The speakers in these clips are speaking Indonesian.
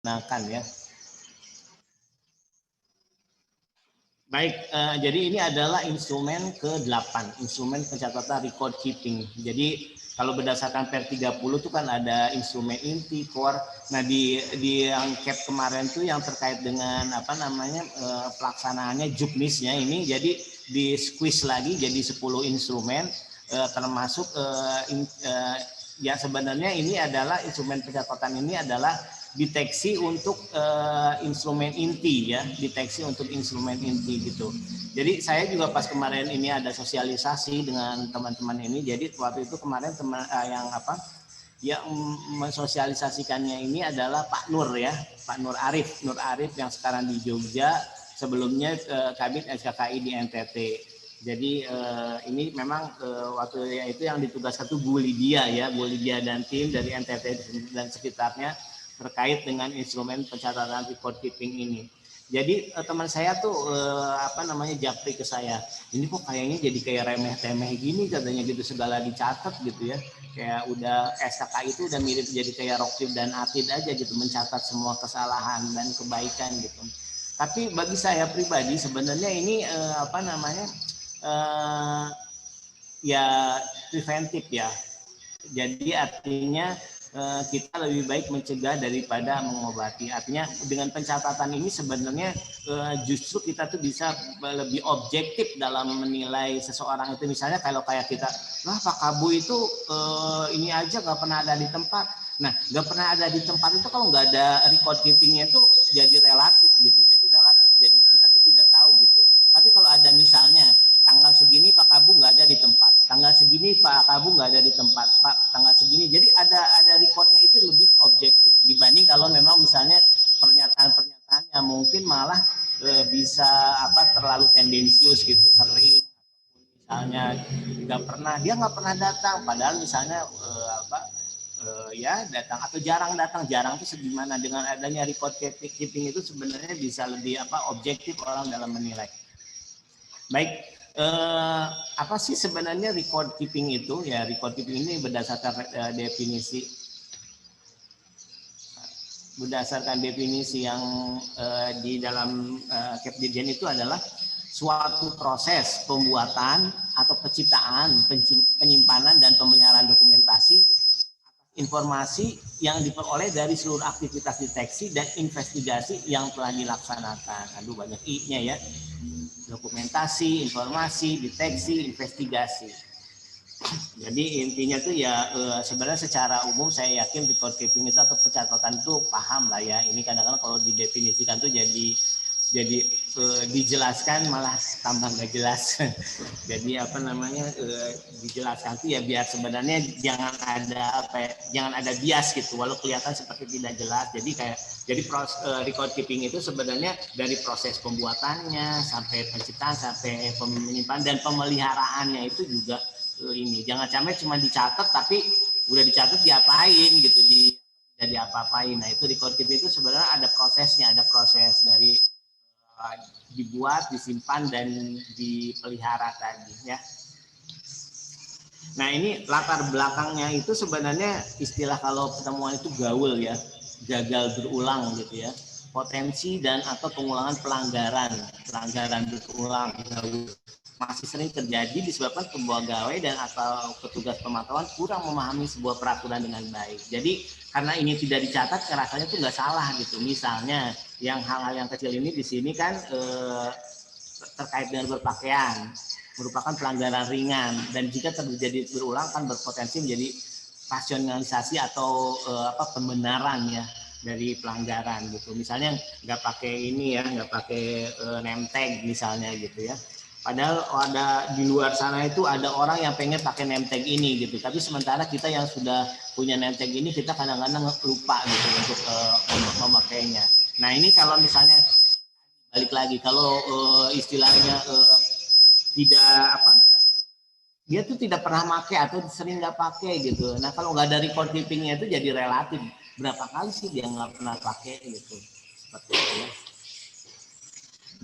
gunakan ya. Baik, jadi ini adalah instrumen ke-8, instrumen pencatatan record keeping. Jadi kalau berdasarkan per 30 itu kan ada instrumen inti, core. Nah di yang cap kemarin tuh yang terkait dengan apa namanya pelaksanaannya juknisnya ini, jadi di squeeze lagi jadi 10 instrumen, termasuk ya sebenarnya ini adalah instrumen pencatatan ini adalah deteksi untuk instrumen inti ya, deteksi untuk instrumen inti gitu. Jadi saya juga pas kemarin ini ada sosialisasi dengan teman-teman ini. Jadi waktu itu kemarin teman yang mensosialisasikannya ini adalah Pak Nur ya, Pak Nur Arif yang sekarang di Jogja, sebelumnya Kabid SKKI di NTT. Jadi ini memang waktu itu yang ditugaskan itu Bu Lydia ya, Bu Lydia dan tim dari NTT dan sekitarnya terkait dengan instrumen pencatatan record keeping ini. Jadi teman saya tuh japri ke saya, ini kok kayaknya jadi kayak remeh-temeh gini katanya gitu, segala dicatat gitu ya, kayak udah SKK itu udah mirip jadi kayak Roktib dan Atid aja gitu, mencatat semua kesalahan dan kebaikan gitu. Tapi bagi saya pribadi sebenarnya ini ya preventif ya. Jadi artinya kita lebih baik mencegah daripada mengobati. Artinya dengan pencatatan ini sebenarnya justru kita tuh bisa lebih objektif dalam menilai seseorang itu. Misalnya kalau kayak kita, wah Pak Kabu itu ini aja nggak pernah ada di tempat. Nah nggak pernah ada di tempat itu kalau nggak ada record keepingnya itu jadi relatif gitu. Jadi kita tuh tidak tahu gitu. Tapi kalau ada misalnya tanggal segini Pak Kabu nggak ada di tempat, tanggal segini Pak Kabu nggak ada di tempat, Pak tanggal segini. Jadi ada recordnya itu lebih objektif dibanding kalau memang misalnya pernyataan-pernyataan yang mungkin malah bisa terlalu tendensius gitu, sering misalnya dia nggak pernah datang, padahal misalnya ya datang atau jarang itu segimana. Dengan adanya record keeping itu sebenarnya bisa lebih objektif orang dalam menilai. Baik. Apa sih sebenarnya record keeping itu? Ya, record keeping ini berdasarkan definisi yang di dalam Kepdidjen itu adalah suatu proses pembuatan atau penciptaan, penyimpanan dan pemeliharaan dokumentasi informasi yang diperoleh dari seluruh aktivitas deteksi dan investigasi yang telah dilaksanakan. Aduh banyak I-nya ya. Dokumentasi, informasi, deteksi, investigasi. Jadi intinya tuh ya sebenarnya secara umum saya yakin record keeping itu atau pencatatan itu paham lah ya. Ini kadang-kadang kalau didefinisikan tuh jadi dijelaskan malah tambah nggak jelas. Jadi dijelaskan tuh ya biar sebenarnya jangan ada bias gitu, walau kelihatan seperti tidak jelas. Jadi record keeping itu sebenarnya dari proses pembuatannya sampai penciptaan sampai penyimpanan dan pemeliharaannya itu juga ini. Jangan sampai cuma dicatat tapi udah dicatat diapain gitu, jadi apa-apain. Nah itu record keeping itu sebenarnya ada prosesnya, ada proses dari dibuat, disimpan dan dipelihara tadi ya. Nah ini latar belakangnya itu sebenarnya istilah kalau pertemuan itu gaul ya, gagal berulang gitu ya, potensi dan atau pengulangan pelanggaran berulang, gaul masih sering terjadi disebabkan pegawai dan atau petugas pemantauan kurang memahami sebuah peraturan dengan baik. Jadi karena ini tidak dicatat, rasanya tuh nggak salah gitu. Misalnya yang hal-hal yang kecil ini di sini kan terkait dengan berpakaian merupakan pelanggaran ringan dan jika terjadi berulang kan berpotensi menjadi rasionalisasi atau pembenaran ya dari pelanggaran gitu. Misalnya nggak pakai ini ya, nggak pakai name tag misalnya gitu ya. Padahal ada di luar sana itu ada orang yang pengen pakai name tag ini gitu. Tapi sementara kita yang sudah punya name tag ini kita kadang-kadang lupa gitu untuk memakainya. Nah ini kalau misalnya balik lagi kalau istilahnya dia tuh tidak pernah pakai atau sering nggak pakai gitu. Nah kalau nggak ada record keepingnya itu jadi relatif berapa kali sih dia nggak pernah pakai gitu, seperti itu ya.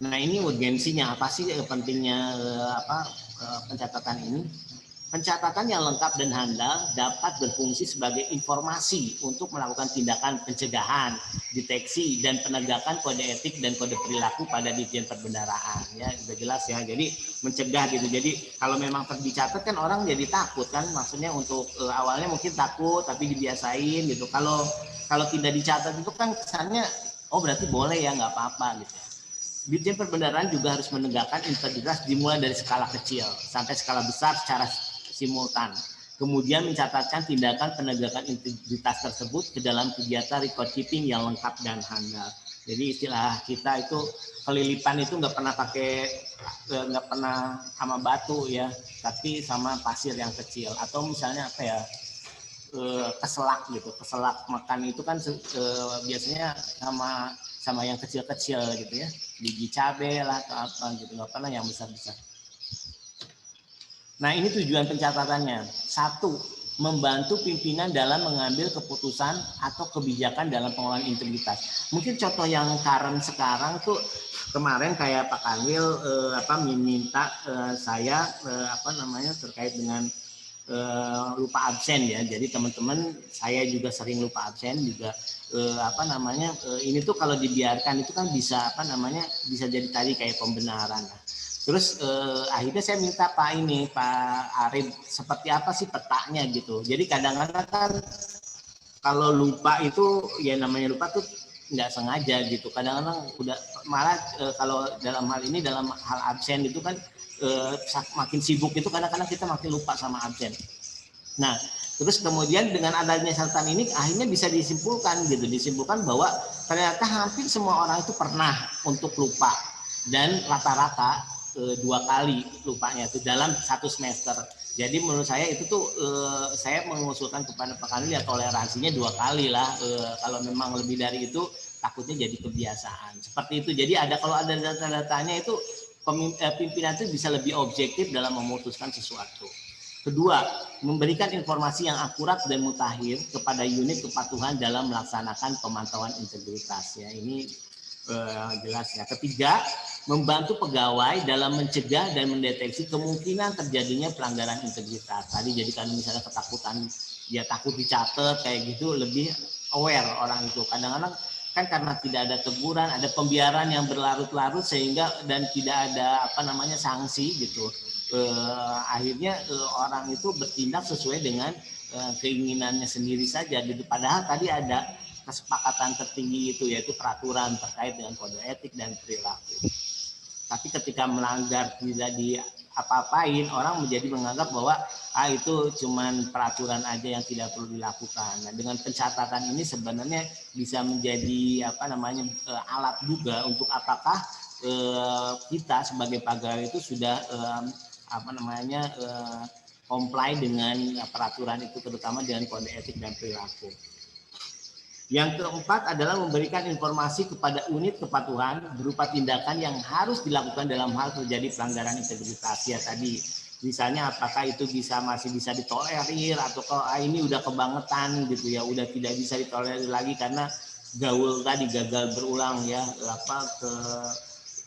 Nah ini urgensinya apa sih pentingnya pencatatan ini? Pencatatan yang lengkap dan handal dapat berfungsi sebagai informasi untuk melakukan tindakan pencegahan, deteksi, dan penegakan kode etik dan kode perilaku pada Ditjen Perbendaharaan. Ya, sudah jelas ya. Jadi mencegah gitu. Jadi kalau memang dicatat kan orang jadi takut kan. Maksudnya untuk awalnya mungkin takut tapi dibiasain gitu. Kalau tidak dicatat itu kan kesannya oh berarti boleh ya nggak apa-apa gitu. Ditjen Perbendaharaan juga harus menegakkan integritas dimulai dari skala kecil sampai skala besar secara simultan. Kemudian mencatatkan tindakan penegakan integritas tersebut ke dalam kegiatan record keeping yang lengkap dan handal. Jadi istilah kita itu kelilipan itu nggak pernah sama batu ya, tapi sama pasir yang kecil atau misalnya apa ya keselak gitu. Keselak makan itu kan biasanya sama yang kecil-kecil gitu ya, biji cabai lah atau apa gitu, nggak pernah yang besar-besar. Nah, ini tujuan pencatatannya. 1. Membantu pimpinan dalam mengambil keputusan atau kebijakan dalam pengelolaan integritas. Mungkin contoh yang current sekarang tuh kemarin kayak Pak Kanwil minta saya terkait dengan lupa absen ya. Jadi teman-teman saya juga sering lupa absen juga ini tuh kalau dibiarkan itu kan bisa bisa jadi tadi kayak pembenaran. Terus akhirnya saya minta Pak Arif seperti apa sih petanya gitu. Jadi kadang-kadang kan kalau lupa itu ya namanya lupa tuh nggak sengaja gitu. Kadang-kadang udah malah kalau dalam hal ini dalam hal absen itu kan makin sibuk itu kadang-kadang kita makin lupa sama absen. Nah, terus kemudian dengan adanya catatan ini akhirnya bisa disimpulkan bahwa ternyata hampir semua orang itu pernah untuk lupa dan rata-rata 2 kali lupanya itu dalam 1 semester. Jadi menurut saya itu tuh saya mengusulkan kepada Pak Kanwil ya toleransinya 2 kali lah. Kalau memang lebih dari itu takutnya jadi kebiasaan. Seperti itu. Jadi kalau ada data-datanya itu pimpinan itu bisa lebih objektif dalam memutuskan sesuatu. Kedua, memberikan informasi yang akurat dan mutakhir kepada unit kepatuhan dalam melaksanakan pemantauan integritas. Ya, ini jelas ya. Ketiga, membantu pegawai dalam mencegah dan mendeteksi kemungkinan terjadinya pelanggaran integritas. Tadi jadi kan misalnya ketakutan dia takut dicatat kayak gitu, lebih aware orang itu. Kadang-kadang kan karena tidak ada teguran, ada pembiaran yang berlarut-larut sehingga dan tidak ada sanksi gitu. Akhirnya orang itu bertindak sesuai dengan keinginannya sendiri saja. Padahal tadi ada kesepakatan tertinggi itu yaitu peraturan terkait dengan kode etik dan perilaku. Tapi ketika melanggar tidak apa-apain, orang menjadi menganggap bahwa itu cuman peraturan aja yang tidak perlu dilakukan. Nah, dengan pencatatan ini sebenarnya bisa menjadi alat juga untuk apakah kita sebagai pegawai itu sudah comply dengan peraturan itu, terutama dengan kode etik dan perilaku. Yang keempat adalah memberikan informasi kepada unit kepatuhan berupa tindakan yang harus dilakukan dalam hal terjadi pelanggaran integritas. Ya tadi, misalnya apakah itu masih bisa ditolerir atau kalau ini udah kebangetan gitu ya, udah tidak bisa ditolerir lagi karena gaul tadi gagal berulang ya,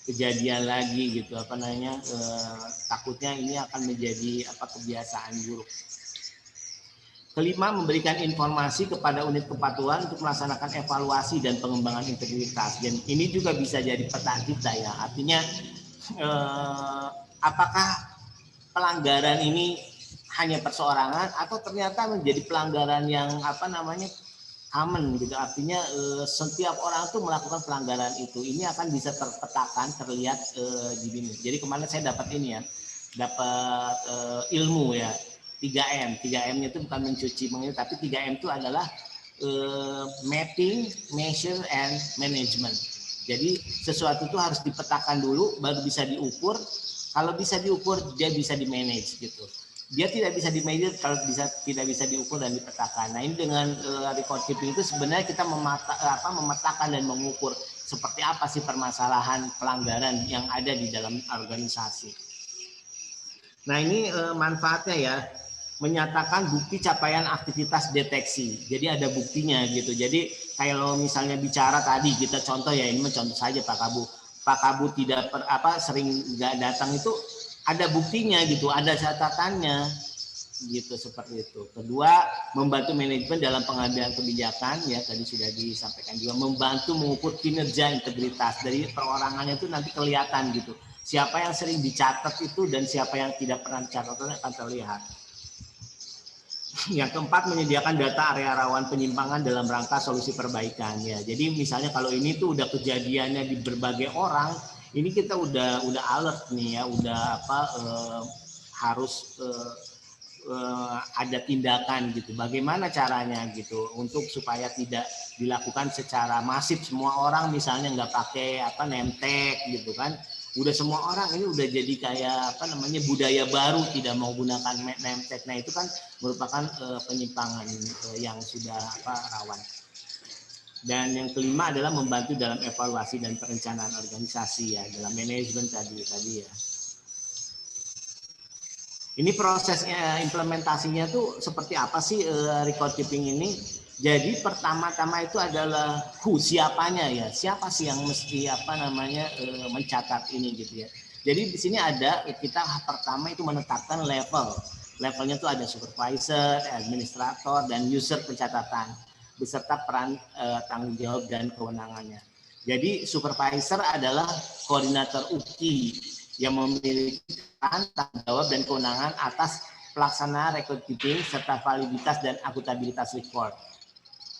kejadian lagi gitu takutnya ini akan menjadi kebiasaan buruk. Kelima, memberikan informasi kepada unit kepatuhan untuk melaksanakan evaluasi dan pengembangan integritas. Dan ini juga bisa jadi peta kita ya. Artinya apakah pelanggaran ini hanya perseorangan atau ternyata menjadi pelanggaran yang common gitu. Artinya setiap orang tuh melakukan pelanggaran itu. Ini akan bisa terpetakan, terlihat di sini. Jadi kemarin saya dapat ini ya. Dapat ilmu ya. 3M. 3M itu bukan mencuci tapi 3M itu adalah mapping, measure, and management. Jadi sesuatu itu harus dipetakan dulu baru bisa diukur. Kalau bisa diukur dia bisa di-manage gitu. Dia tidak bisa di-manage kalau tidak bisa diukur dan dipetakan. Nah, ini dengan record keeping itu sebenarnya kita memetakan dan mengukur seperti apa sih permasalahan pelanggaran yang ada di dalam organisasi. Nah, ini manfaatnya ya. Menyatakan bukti capaian aktivitas deteksi. Jadi ada buktinya gitu. Jadi kalau misalnya bicara tadi kita contoh ya, ini contoh saja Pak Kabu tidak sering nggak datang itu ada buktinya gitu, ada catatannya. gitu, seperti itu. Kedua, membantu manajemen dalam pengambilan kebijakan, ya tadi sudah disampaikan juga, membantu mengukur kinerja integritas. Dari perorangannya itu nanti kelihatan gitu, siapa yang sering dicatat itu dan siapa yang tidak pernah dicatat akan terlihat. Yang keempat, menyediakan data area rawan penyimpangan dalam rangka solusi perbaikan, ya. Jadi misalnya kalau ini tuh udah kejadiannya di berbagai orang, ini kita udah alert nih ya, udah harus ada tindakan gitu. Bagaimana caranya gitu untuk supaya tidak dilakukan secara masif, semua orang misalnya nggak pakai name tag gitu kan. Udah semua orang ini udah jadi kayak budaya baru, tidak mau gunakan name tag. Nah, itu kan merupakan penyimpangan yang sudah rawan. Dan yang kelima adalah membantu dalam evaluasi dan perencanaan organisasi, ya, dalam manajemen tadi ya. Ini prosesnya, implementasinya tuh seperti apa sih record keeping ini? Jadi pertama-tama itu adalah siapanya ya, siapa sih yang mesti mencatat ini gitu ya. Jadi di sini ada, kita pertama itu menetapkan levelnya tuh ada supervisor, administrator, dan user pencatatan beserta peran tanggung jawab dan kewenangannya. Jadi supervisor adalah koordinator UKI yang memiliki tanggung jawab dan kewenangan atas pelaksanaan record keeping serta validitas dan akuntabilitas record.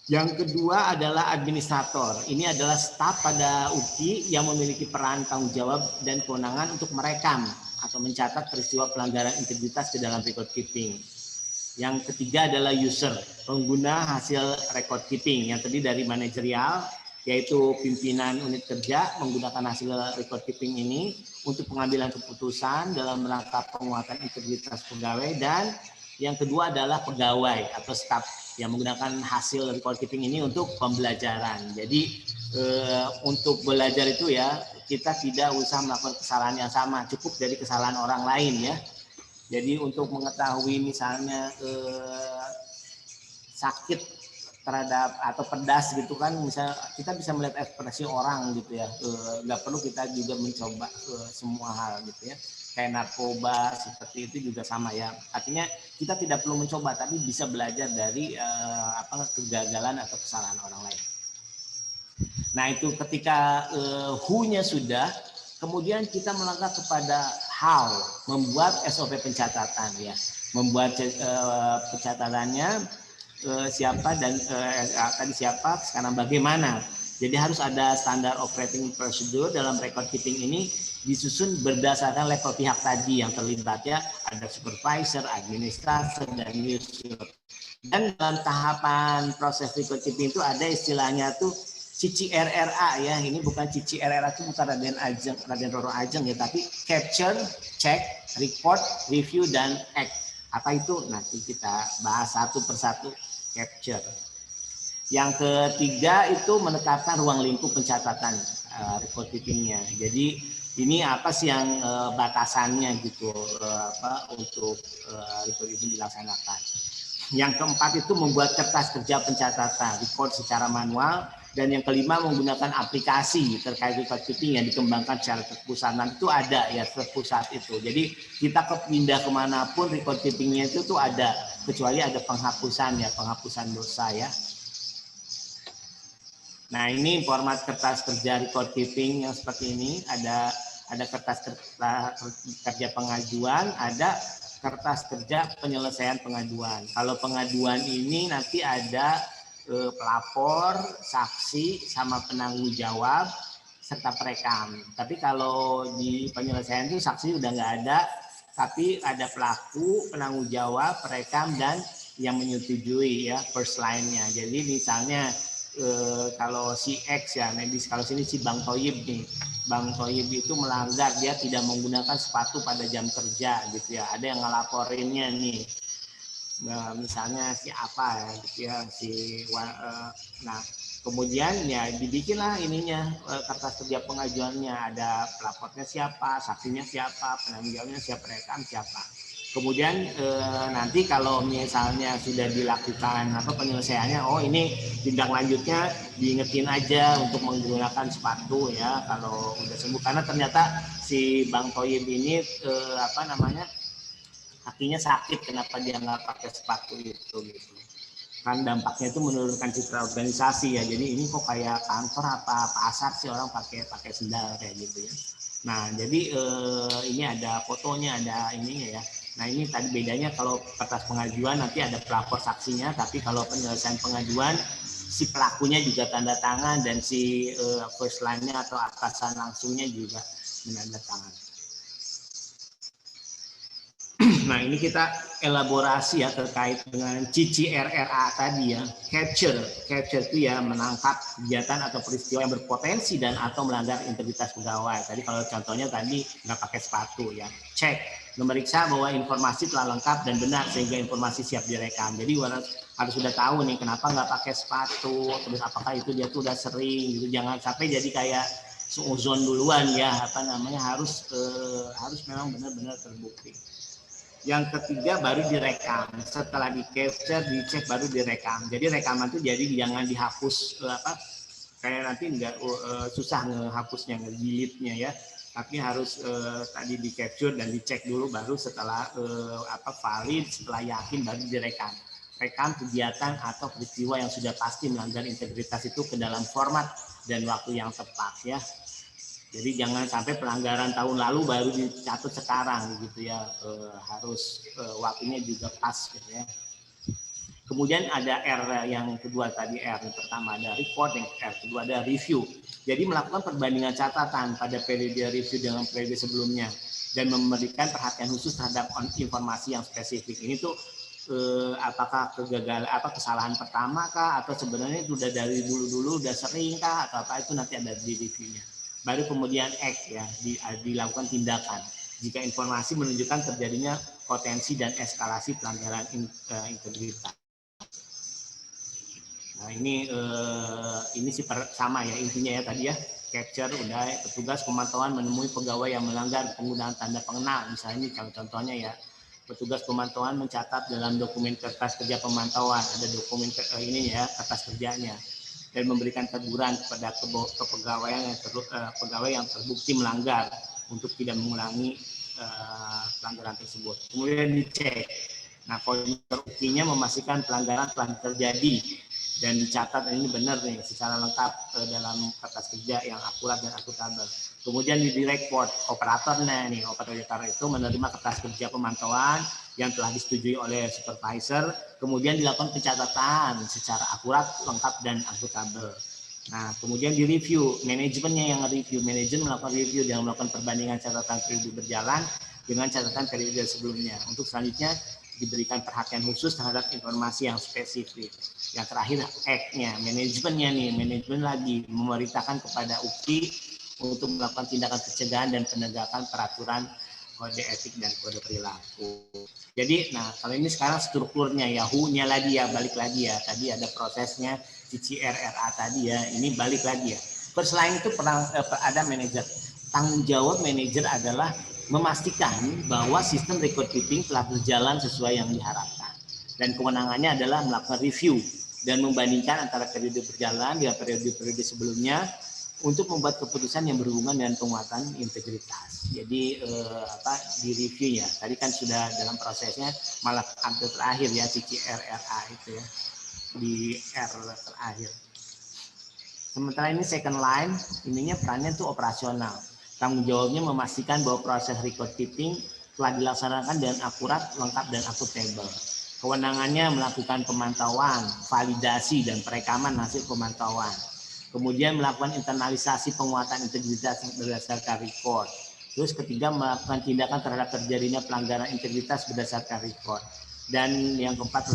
Yang kedua adalah administrator. Ini adalah staf pada UKI yang memiliki peran tanggung jawab dan kewenangan untuk merekam atau mencatat peristiwa pelanggaran integritas ke dalam record keeping. Yang ketiga adalah user, pengguna hasil record keeping yang terdiri dari manajerial, yaitu pimpinan unit kerja menggunakan hasil record keeping ini untuk pengambilan keputusan dalam rangka penguatan integritas pegawai, dan yang kedua adalah pegawai atau staf yang menggunakan hasil record keeping ini untuk pembelajaran. Jadi untuk belajar itu ya, kita tidak usah melakukan kesalahan yang sama, cukup dari kesalahan orang lain ya. Jadi untuk mengetahui misalnya sakit terhadap atau pedas gitu kan, misalnya kita bisa melihat ekspresi orang gitu ya, nggak perlu kita juga mencoba semua hal gitu ya, kayak narkoba seperti itu juga sama ya, artinya kita tidak perlu mencoba tapi bisa belajar dari kegagalan atau kesalahan orang lain. Nah itu ketika who-nya sudah, kemudian kita melangkah kepada how, membuat SOP pencatatan ya, membuat pencatatannya siapa dan tadi siapa, sekarang bagaimana. Jadi harus ada standar operating procedure dalam record keeping ini, disusun berdasarkan level pihak tadi yang terlibat ya, ada supervisor, administrator, dan user. Dan dalam tahapan proses record keeping itu ada istilahnya tuh CCRRA ya, ini bukan CCRRA itu bukan Raden Roro Ajeng ya, tapi capture, check, report, review, dan act. Apa itu? Nanti kita bahas satu persatu. Capture. Yang ketiga itu menetapkan ruang lingkup pencatatan record keeping-nya. Jadi ini apa sih yang batasannya gitu untuk record keeping dilaksanakan. Yang keempat itu membuat kertas kerja pencatatan record secara manual, dan yang kelima menggunakan aplikasi terkait record keeping yang dikembangkan secara terpusat. Nanti itu ada ya terpusat itu. Jadi kita pindah kemanapun record keeping-nya itu tuh ada, kecuali ada penghapusan ya, penghapusan dosa ya. Nah ini format kertas kerja record keeping yang seperti ini, ada kertas kerja pengajuan, ada kertas kerja penyelesaian pengaduan. Kalau pengaduan ini nanti ada pelapor, saksi, sama penanggung jawab, serta perekam. Tapi kalau di penyelesaian itu saksi udah nggak ada, tapi ada pelaku, penanggung jawab, perekam, dan yang menyetujui ya first line-nya. Jadi misalnya kalau si X ya, kalau sini si Bang Toyib nih, Bang Toyib itu melanggar, dia tidak menggunakan sepatu pada jam kerja gitu ya, ada yang ngelaporinnya nih. Nah, misalnya si apa ya gitu ya, nah kemudian ya dibikinlah ininya kertas kerja pengajuannya, ada pelapornya siapa, saksinya siapa, penanggung jawabnya siapa, rekam siapa. Kemudian nanti kalau misalnya sudah dilakukan penyelesaiannya, oh ini tindak lanjutnya diingetin aja untuk menggunakan sepatu ya kalau udah sembuh, karena ternyata si Bang Toyib ini kakinya sakit, kenapa dia nggak pakai sepatu itu gitu. Kan dampaknya itu menurunkan citra organisasi ya. Jadi ini kok kayak kantor apa pasar sih orang pakai sendal kayak gitu ya. Nah, jadi ini ada fotonya, ada ininya ya. Nah, ini tadi bedanya kalau kertas pengajuan nanti ada pelapor saksinya, tapi kalau penyelesaian pengajuan si pelakunya juga tanda tangan dan si first line-nya atau atasan langsungnya juga menandatangani. Nah, ini kita elaborasi ya terkait dengan CCRRA tadi ya. Capture itu ya menangkap kegiatan atau peristiwa yang berpotensi dan atau melanggar integritas pegawai. Tadi kalau contohnya tadi nggak pakai sepatu ya. Cek, memeriksa bahwa informasi telah lengkap dan benar sehingga informasi siap direkam. Jadi harus sudah tahu nih kenapa nggak pakai sepatu, terus apakah itu dia tuh udah sering gitu. Jangan sampai jadi kayak seuzon duluan ya, harus memang benar-benar terbukti. Yang ketiga baru direkam, setelah di capture dicek baru direkam. Jadi rekaman itu jadi jangan dihapus kayak nanti nggak susah ngehapusnya, ngejilidnya ya, tapi harus tadi di capture dan dicek dulu, baru setelah valid, setelah yakin baru direkam. Rekam kegiatan atau peristiwa yang sudah pasti melanggar integritas itu ke dalam format dan waktu yang tepat ya. Jadi jangan sampai pelanggaran tahun lalu baru dicatat sekarang gitu ya, harus waktunya juga pas gitu ya. Kemudian ada R yang kedua tadi, R yang pertama ada report, yang R kedua ada review. Jadi melakukan perbandingan catatan pada periode review dengan periode sebelumnya dan memberikan perhatian khusus terhadap informasi yang spesifik. Ini tuh apakah kegagalan kesalahan pertama kah, atau sebenarnya sudah dari dulu udah sering kah, atau apa, itu nanti ada di reviewnya. Baru kemudian act ya, dilakukan tindakan jika informasi menunjukkan terjadinya potensi dan eskalasi pelanggaran integritas. Nah, ini sih sama ya intinya ya tadi ya. Capture udah, petugas pemantauan menemui pegawai yang melanggar penggunaan tanda pengenal. Misalnya ini contohnya ya, petugas pemantauan mencatat dalam dokumen kertas kerja pemantauan, ada dokumen ini ya, kertas kerjanya, dan memberikan teguran kepada pegawai yang terbukti melanggar untuk tidak mengulangi pelanggaran tersebut. Kemudian dicek. Nah, poin terukinya memastikan pelanggaran telah terjadi dan dicatat ini benar nih secara lengkap dalam kertas kerja yang akurat dan akuntabel. Kemudian di report operatornya nih, operator itu menerima kertas kerja pemantauan yang telah disetujui oleh supervisor, kemudian dilakukan pencatatan secara akurat, lengkap dan akuntabel. Nah, kemudian di review, manajemennya yang review, manajemen melakukan review dan melakukan perbandingan catatan periode berjalan dengan catatan periode sebelumnya. Untuk selanjutnya diberikan perhatian khusus terhadap informasi yang spesifik. Yang terakhir act-nya, manajemennya nih, manajemen lagi memerintahkan kepada UPI untuk melakukan tindakan pencegahan dan penegakan peraturan kode etik dan kode perilaku. Jadi, nah kalau ini sekarang strukturnya ya, WHO-nya lagi ya, balik lagi ya. Tadi ada prosesnya CCRRA tadi ya, ini balik lagi ya. First line itu ada manajer. Tanggung jawab manajer adalah memastikan bahwa sistem record keeping telah berjalan sesuai yang diharapkan. Dan kewenangannya adalah melakukan review dan membandingkan antara periode berjalan dengan periode-periode sebelumnya untuk membuat keputusan yang berhubungan dengan penguatan integritas. Jadi di review ya. Tadi kan sudah dalam prosesnya, malah hampir terakhir ya CCRRA itu ya, di R terakhir. Sementara ini second line, ininya perannya itu operasional. Tanggung jawabnya memastikan bahwa proses record keeping telah dilaksanakan dengan akurat, lengkap, dan akuntabel. Kewenangannya melakukan pemantauan, validasi, dan perekaman hasil pemantauan. Kemudian melakukan internalisasi penguatan integritas berdasarkan record. Terus ketiga, melakukan tindakan terhadap terjadinya pelanggaran integritas berdasarkan record. Dan yang keempat,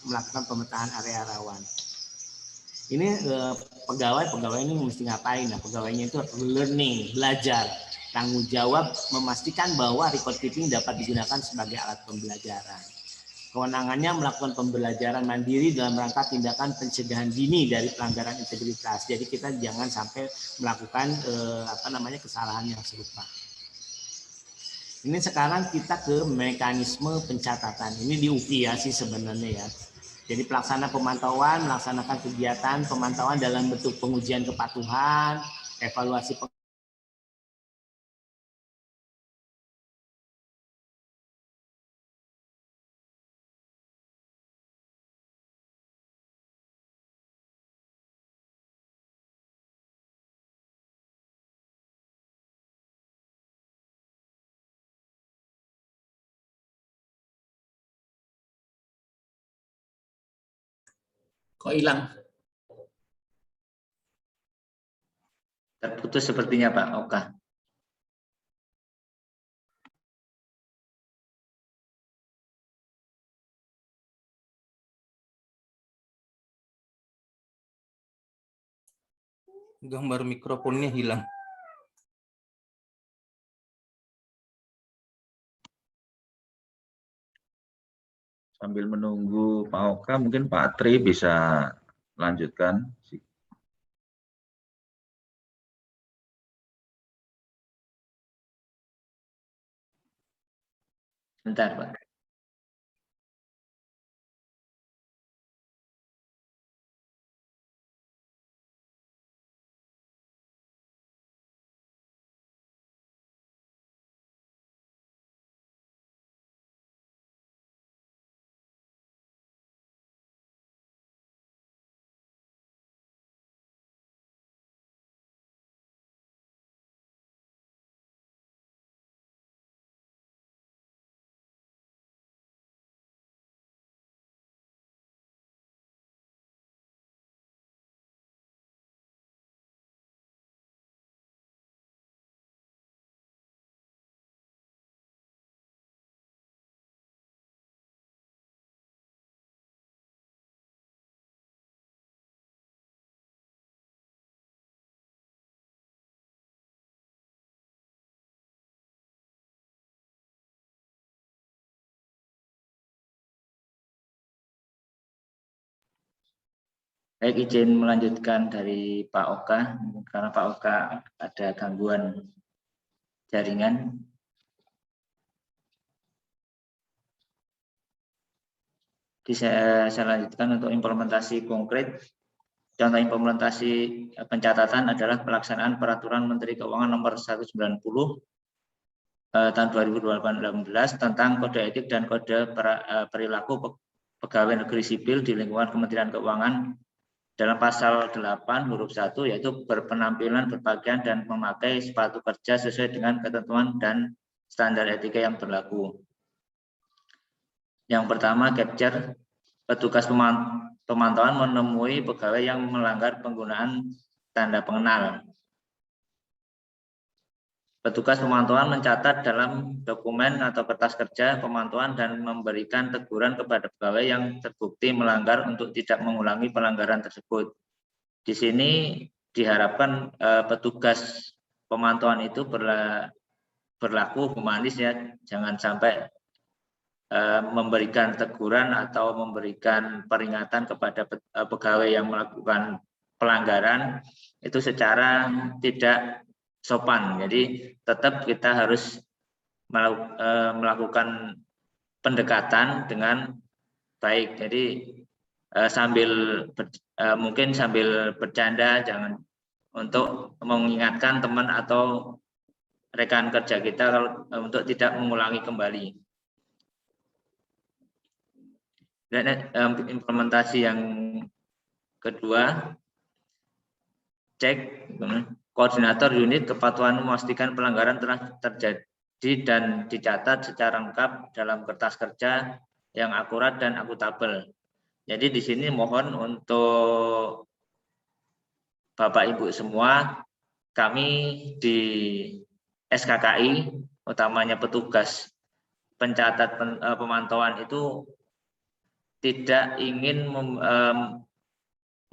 melakukan pemetaan area rawan. Ini pegawai ini mesti ngapain? Nah, pegawainya itu learning, belajar. Tanggung jawab memastikan bahwa record keeping dapat digunakan sebagai alat pembelajaran. Kewenangannya melakukan pembelajaran mandiri dalam rangka tindakan pencegahan dini dari pelanggaran integritas. Jadi kita jangan sampai melakukan kesalahan yang serupa. Ini sekarang kita ke mekanisme pencatatan. Ini di UPI ya sih sebenarnya ya. Jadi pelaksana pemantauan melaksanakan kegiatan pemantauan dalam bentuk pengujian kepatuhan, evaluasi Kok hilang? Terputus sepertinya Pak Oka. Gambar mikrofonnya hilang. Sambil menunggu Pak Oka, mungkin Pak Tri bisa lanjutkan. Bentar, Pak. Baik, izin melanjutkan dari Pak Oka, karena Pak Oka ada gangguan jaringan. Jadi saya lanjutkan untuk implementasi konkret. Contoh implementasi pencatatan adalah pelaksanaan Peraturan Menteri Keuangan Nomor 190 tahun 2018 tentang kode etik dan kode perilaku pegawai negeri sipil di lingkungan Kementerian Keuangan. Dalam pasal 8 huruf 1 yaitu berpenampilan, berpakaian, dan memakai sepatu kerja sesuai dengan ketentuan dan standar etika yang berlaku. Yang pertama, capture. Petugas pemantauan menemui pegawai yang melanggar penggunaan tanda pengenal. Petugas pemantauan mencatat dalam dokumen atau kertas kerja pemantauan dan memberikan teguran kepada pegawai yang terbukti melanggar untuk tidak mengulangi pelanggaran tersebut. Di sini diharapkan petugas pemantauan itu berlaku humanis ya, jangan sampai memberikan teguran atau memberikan peringatan kepada pegawai yang melakukan pelanggaran itu secara tidak sopan. Jadi tetap kita harus melakukan pendekatan dengan baik. Jadi mungkin sambil bercanda, jangan, untuk mengingatkan teman atau rekan kerja kita untuk tidak mengulangi kembali. Dan implementasi yang kedua, cek koordinator unit kepatuhan memastikan pelanggaran telah terjadi dan dicatat secara lengkap dalam kertas kerja yang akurat dan akuntabel. Jadi di sini mohon untuk Bapak Ibu semua, kami di SKKI, utamanya petugas pencatat pemantauan itu tidak ingin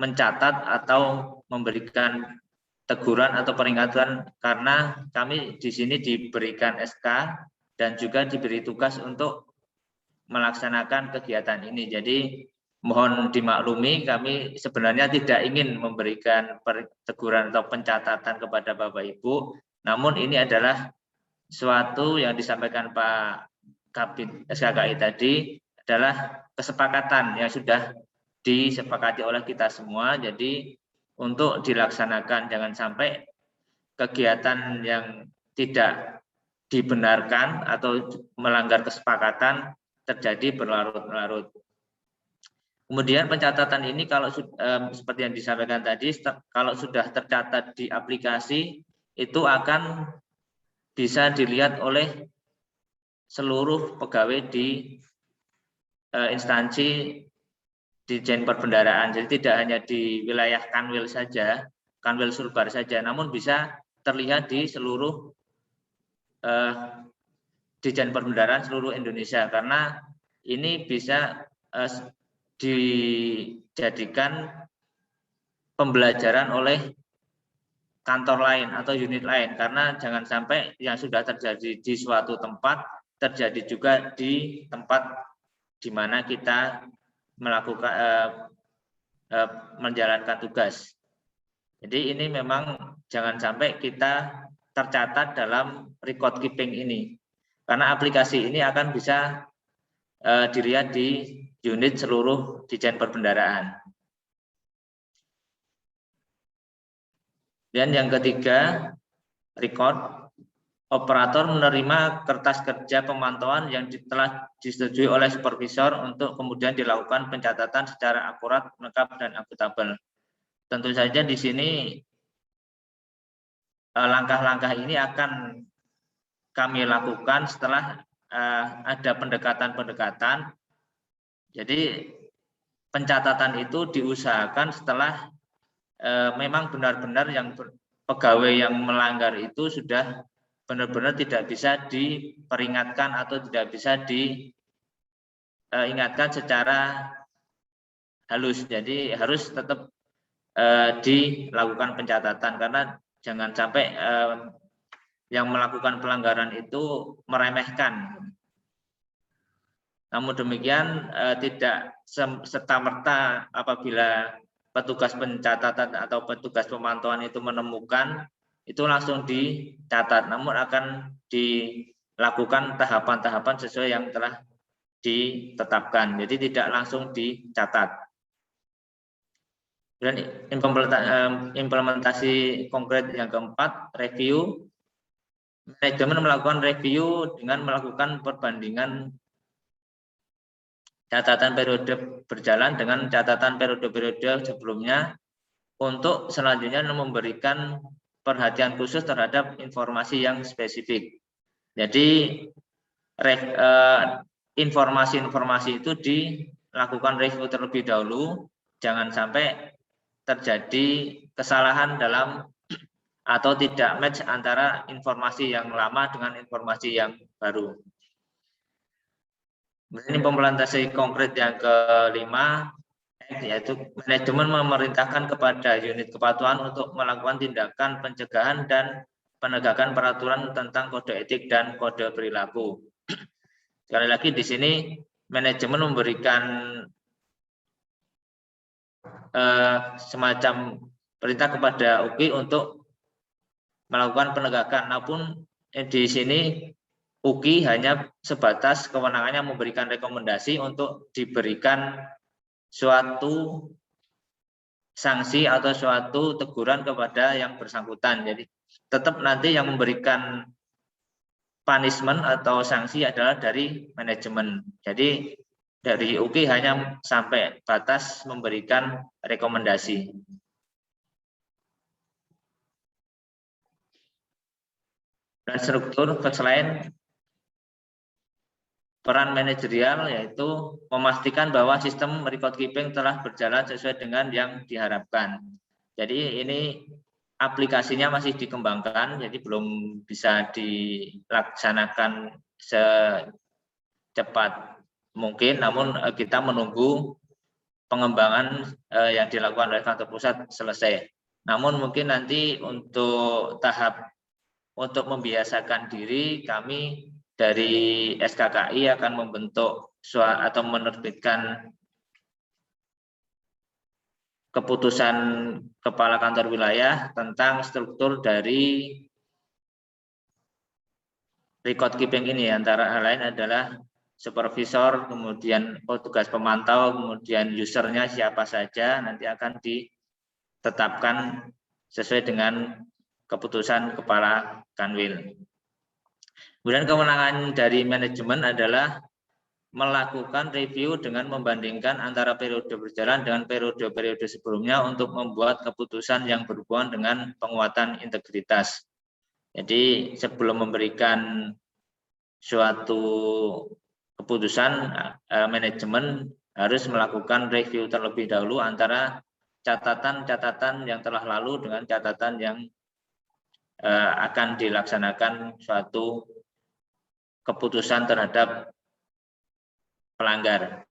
mencatat atau memberikan teguran atau peringatan, karena kami di sini diberikan SK dan juga diberi tugas untuk melaksanakan kegiatan ini. Jadi mohon dimaklumi, kami sebenarnya tidak ingin memberikan teguran atau pencatatan kepada Bapak Ibu, namun ini adalah suatu yang disampaikan Pak Kabid SKKI tadi adalah kesepakatan yang sudah disepakati oleh kita semua. Jadi untuk dilaksanakan, jangan sampai kegiatan yang tidak dibenarkan atau melanggar kesepakatan terjadi berlarut-larut. Kemudian pencatatan ini kalau seperti yang disampaikan tadi, kalau sudah tercatat di aplikasi itu akan bisa dilihat oleh seluruh pegawai di instansi Ditjen Perbendaraan. Jadi tidak hanya di wilayah Kanwil saja, Kanwil Sulbar saja, namun bisa terlihat di seluruh Ditjen Perbendaraan seluruh Indonesia, karena ini bisa dijadikan pembelajaran oleh kantor lain atau unit lain, karena jangan sampai yang sudah terjadi di suatu tempat terjadi juga di tempat di mana kita melakukan menjalankan tugas. Jadi ini memang jangan sampai kita tercatat dalam record keeping ini, karena aplikasi ini akan bisa dilihat di unit seluruh Ditjen Perbendaraan. Dan yang ketiga, record. Operator menerima kertas kerja pemantauan yang telah disetujui oleh supervisor untuk kemudian dilakukan pencatatan secara akurat, lengkap, dan akuntabel. Tentu saja di sini langkah-langkah ini akan kami lakukan setelah ada pendekatan-pendekatan. Jadi pencatatan itu diusahakan setelah memang benar-benar yang pegawai yang melanggar itu sudah benar-benar tidak bisa diperingatkan atau tidak bisa diingatkan secara halus. Jadi harus tetap dilakukan pencatatan, karena jangan sampai yang melakukan pelanggaran itu meremehkan. Namun demikian tidak serta-merta apabila petugas pencatatan atau petugas pemantauan itu menemukan itu langsung dicatat, namun akan dilakukan tahapan-tahapan sesuai yang telah ditetapkan. Jadi tidak langsung dicatat. Dan implementasi konkret yang keempat, review. Manajemen melakukan review dengan melakukan perbandingan catatan periode berjalan dengan catatan periode-periode sebelumnya untuk selanjutnya memberikan perhatian khusus terhadap informasi yang spesifik. Jadi informasi-informasi itu dilakukan review terlebih dahulu, jangan sampai terjadi kesalahan dalam atau tidak match antara informasi yang lama dengan informasi yang baru. Ini implementasi konkret yang kelima, yaitu manajemen memerintahkan kepada unit kepatuhan untuk melakukan tindakan pencegahan dan penegakan peraturan tentang kode etik dan kode perilaku. Sekali lagi di sini manajemen memberikan semacam perintah kepada UKI untuk melakukan penegakan, namun di sini UKI hanya sebatas kewenangannya memberikan rekomendasi untuk diberikan suatu sanksi atau suatu teguran kepada yang bersangkutan. Jadi tetap nanti yang memberikan punishment atau sanksi adalah dari manajemen. Jadi dari UKI hanya sampai batas memberikan rekomendasi. Dan struktur selain peran manajerial, yaitu memastikan bahwa sistem record keeping telah berjalan sesuai dengan yang diharapkan. Jadi ini aplikasinya masih dikembangkan, jadi belum bisa dilaksanakan secepat mungkin, namun kita menunggu pengembangan yang dilakukan oleh kantor pusat selesai. Namun mungkin nanti untuk tahap untuk membiasakan diri, kami dari SKKI akan membentuk atau menerbitkan keputusan kepala kantor wilayah tentang struktur dari record keeping ini. Antara lain adalah supervisor, kemudian petugas pemantau, kemudian usernya siapa saja, nanti akan ditetapkan sesuai dengan keputusan kepala Kanwil. Kemudian kewenangan dari manajemen adalah melakukan review dengan membandingkan antara periode berjalan dengan periode-periode sebelumnya untuk membuat keputusan yang berhubungan dengan penguatan integritas. Jadi sebelum memberikan suatu keputusan, manajemen harus melakukan review terlebih dahulu antara catatan-catatan yang telah lalu dengan catatan yang akan dilaksanakan suatu keputusan terhadap pelanggar.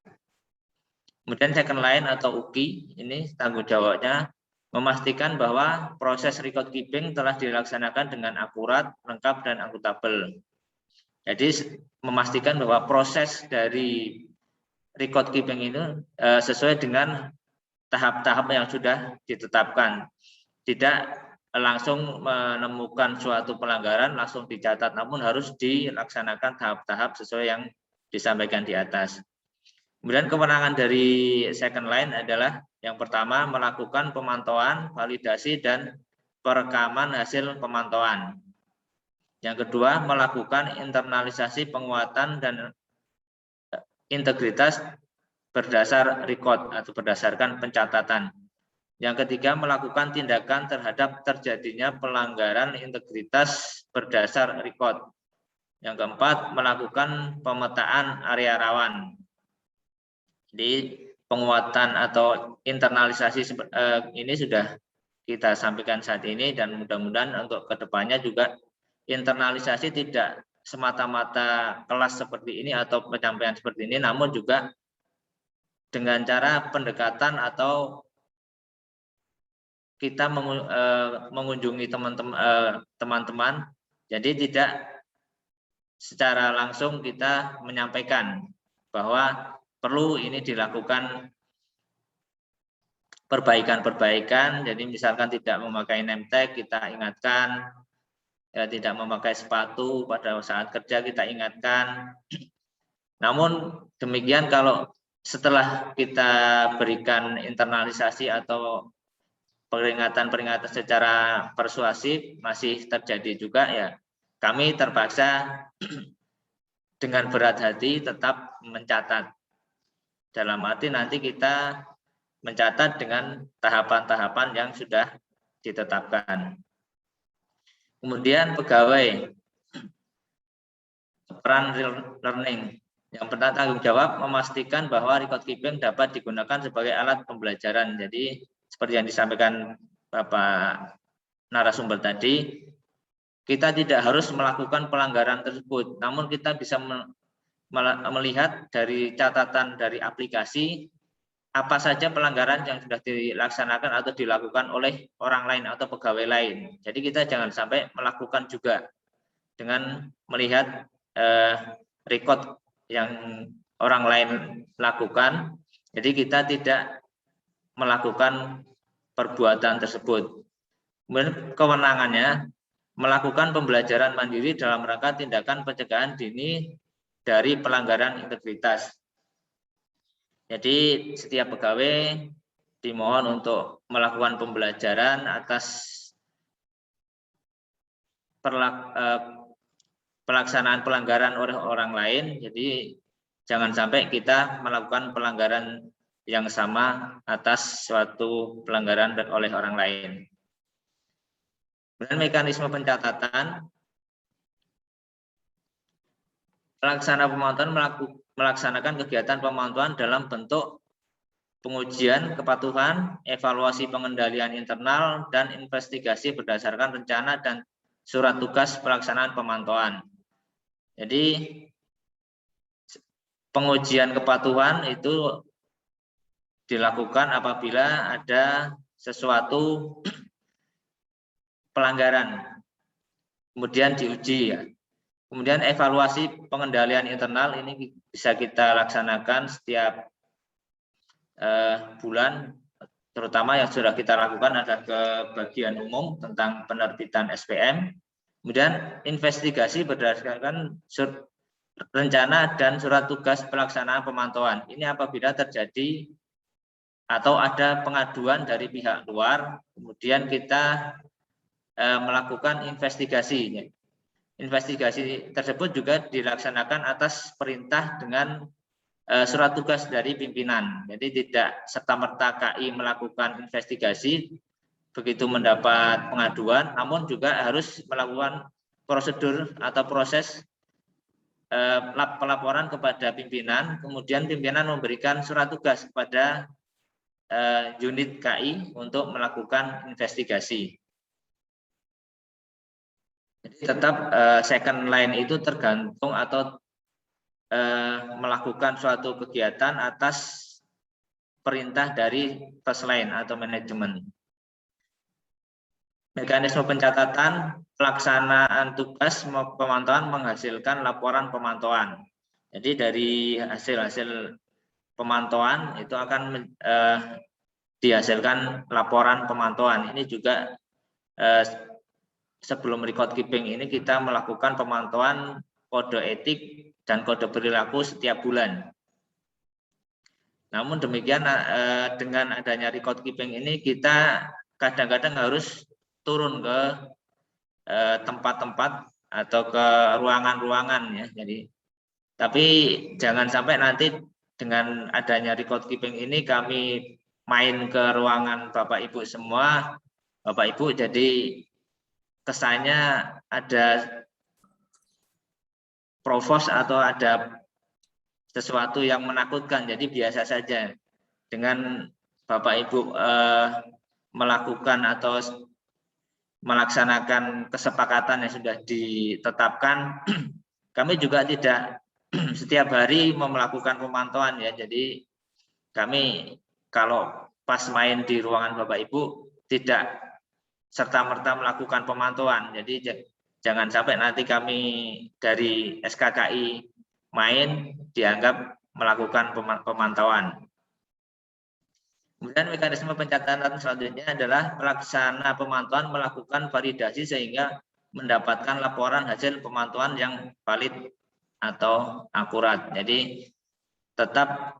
Kemudian second line atau UKI, ini tanggung jawabnya memastikan bahwa proses record keeping telah dilaksanakan dengan akurat, lengkap, dan akuntabel. Jadi memastikan bahwa proses dari record keeping ini sesuai dengan tahap-tahap yang sudah ditetapkan. Tidak langsung menemukan suatu pelanggaran langsung dicatat, namun harus dilaksanakan tahap-tahap sesuai yang disampaikan di atas. Kemudian kewenangan dari second line adalah yang pertama melakukan pemantauan, validasi, dan perekaman hasil pemantauan. Yang kedua melakukan internalisasi penguatan dan integritas berdasar record atau berdasarkan pencatatan. Yang ketiga melakukan tindakan terhadap terjadinya pelanggaran integritas berdasar record. Yang keempat melakukan pemetaan area rawan. Di penguatan atau internalisasi ini sudah kita sampaikan saat ini, dan mudah-mudahan untuk kedepannya juga internalisasi tidak semata-mata kelas seperti ini atau penyampaian seperti ini, namun juga dengan cara pendekatan atau kita mengunjungi teman-teman, jadi tidak secara langsung kita menyampaikan bahwa perlu ini dilakukan perbaikan-perbaikan. Jadi misalkan tidak memakai name tag, kita ingatkan, tidak memakai sepatu pada saat kerja kita ingatkan. Namun demikian kalau setelah kita berikan internalisasi atau peringatan-peringatan secara persuasif masih terjadi juga, ya kami terpaksa dengan berat hati tetap mencatat. Dalam arti nanti kita mencatat dengan tahapan-tahapan yang sudah ditetapkan. Kemudian pegawai peran learning. Yang pertama tanggung jawab memastikan bahwa record keeping dapat digunakan sebagai alat pembelajaran. Jadi seperti yang disampaikan Bapak narasumber tadi, kita tidak harus melakukan pelanggaran tersebut, namun kita bisa melihat dari catatan dari aplikasi apa saja pelanggaran yang sudah dilaksanakan atau dilakukan oleh orang lain atau pegawai lain. Jadi kita jangan sampai melakukan juga dengan melihat record yang orang lain lakukan. Jadi kita tidak melakukan perbuatan tersebut. Kemudian kewenangannya melakukan pembelajaran mandiri dalam rangka tindakan pencegahan dini dari pelanggaran integritas. Jadi setiap pegawai dimohon untuk melakukan pembelajaran atas pelaksanaan pelanggaran oleh orang lain. Jadi jangan sampai kita melakukan pelanggaran yang sama atas suatu pelanggaran oleh orang lain. Dan mekanisme pencatatan, pelaksana pemantauan melaksanakan kegiatan pemantauan dalam bentuk pengujian kepatuhan, evaluasi pengendalian internal, dan investigasi berdasarkan rencana dan surat tugas pelaksanaan pemantauan. Jadi pengujian kepatuhan itu dilakukan apabila ada sesuatu pelanggaran, kemudian diuji ya. Kemudian evaluasi pengendalian internal ini bisa kita laksanakan setiap bulan, terutama yang sudah kita lakukan adalah ke bagian umum tentang penerbitan SPM. Kemudian investigasi berdasarkan rencana dan surat tugas pelaksanaan pemantauan. Ini apabila terjadi atau ada pengaduan dari pihak luar, kemudian kita melakukan investigasi. Investigasi tersebut juga dilaksanakan atas perintah dengan surat tugas dari pimpinan. Jadi tidak serta-merta KI melakukan investigasi begitu mendapat pengaduan, namun juga harus melakukan prosedur atau proses pelaporan kepada pimpinan, kemudian pimpinan memberikan surat tugas kepada unit KI untuk melakukan investigasi. Jadi tetap second line itu tergantung atau melakukan suatu kegiatan atas perintah dari first line atau manajemen. Mekanisme pencatatan, pelaksanaan tugas pemantauan menghasilkan laporan pemantauan. Jadi dari hasil-hasil pemantauan itu akan dihasilkan laporan pemantauan. Ini juga sebelum record keeping ini kita melakukan pemantauan kode etik dan kode perilaku setiap bulan. Namun demikian dengan adanya record keeping ini kita kadang-kadang harus turun ke tempat-tempat atau ke ruangan-ruangan ya. Jadi tapi jangan sampai nanti dengan adanya record keeping ini kami main ke ruangan Bapak Ibu semua, Bapak Ibu jadi kesannya ada provos atau ada sesuatu yang menakutkan. Jadi biasa saja dengan Bapak Ibu melakukan atau melaksanakan kesepakatan yang sudah ditetapkan. Kami juga tidak setiap hari melakukan pemantauan ya. Jadi kami kalau pas main di ruangan Bapak Ibu tidak serta-merta melakukan pemantauan. Jadi jangan sampai nanti kami dari SKKI main dianggap melakukan pemantauan. Kemudian mekanisme pencatatan selanjutnya adalah pelaksana pemantauan melakukan validasi sehingga mendapatkan laporan hasil pemantauan yang valid atau akurat. Jadi tetap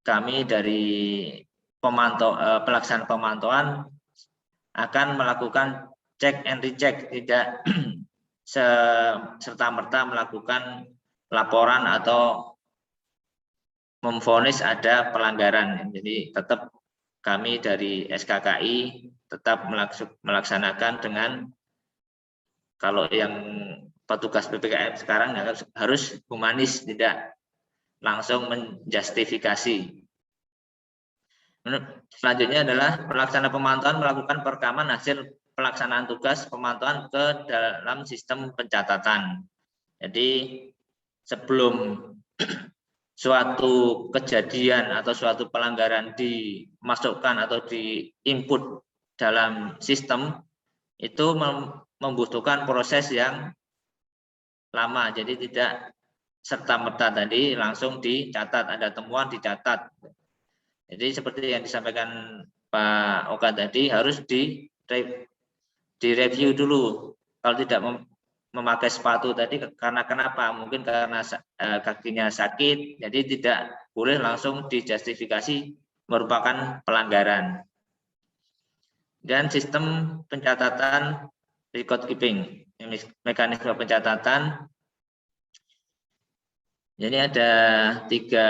kami dari pelaksana pemantauan akan melakukan cek and recheck, tidak serta-merta melakukan laporan atau memvonis ada pelanggaran. Jadi tetap kami dari SKKI tetap melaksanakan dengan kalau yang petugas PPKM sekarang harus humanis, tidak langsung menjustifikasi. Selanjutnya adalah pelaksana pemantauan melakukan perekaman hasil pelaksanaan tugas pemantauan ke dalam sistem pencatatan. Jadi sebelum suatu kejadian atau suatu pelanggaran dimasukkan atau diinput dalam sistem itu membutuhkan proses yang lama. Jadi tidak serta-merta tadi langsung dicatat, ada temuan dicatat. Jadi seperti yang disampaikan Pak Oka tadi harus direview dulu. Kalau tidak memakai sepatu tadi karena kenapa? Mungkin karena kakinya sakit, jadi tidak boleh langsung dijustifikasi merupakan pelanggaran. Dan sistem pencatatan record keeping, mekanisme pencatatan. Jadi ada tiga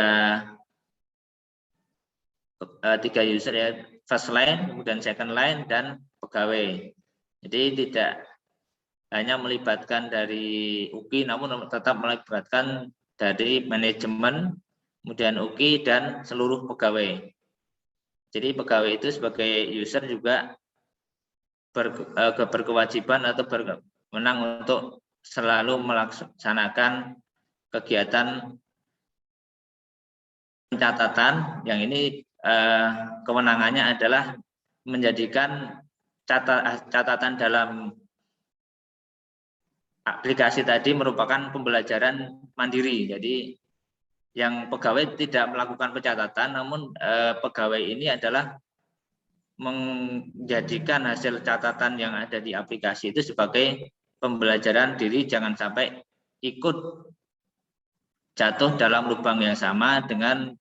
user ya, first line, kemudian second line, dan pegawai. Jadi tidak hanya melibatkan dari UKI, namun tetap melibatkan dari manajemen, kemudian UKI dan seluruh pegawai. Jadi pegawai itu sebagai user juga berkewajiban atau berwenang untuk selalu melaksanakan kegiatan pencatatan yang ini kewenangannya adalah menjadikan catatan dalam aplikasi tadi merupakan pembelajaran mandiri. Jadi yang pegawai tidak melakukan pencatatan, namun pegawai ini adalah menjadikan hasil catatan yang ada di aplikasi itu sebagai pembelajaran diri, jangan sampai ikut jatuh dalam lubang yang sama dengan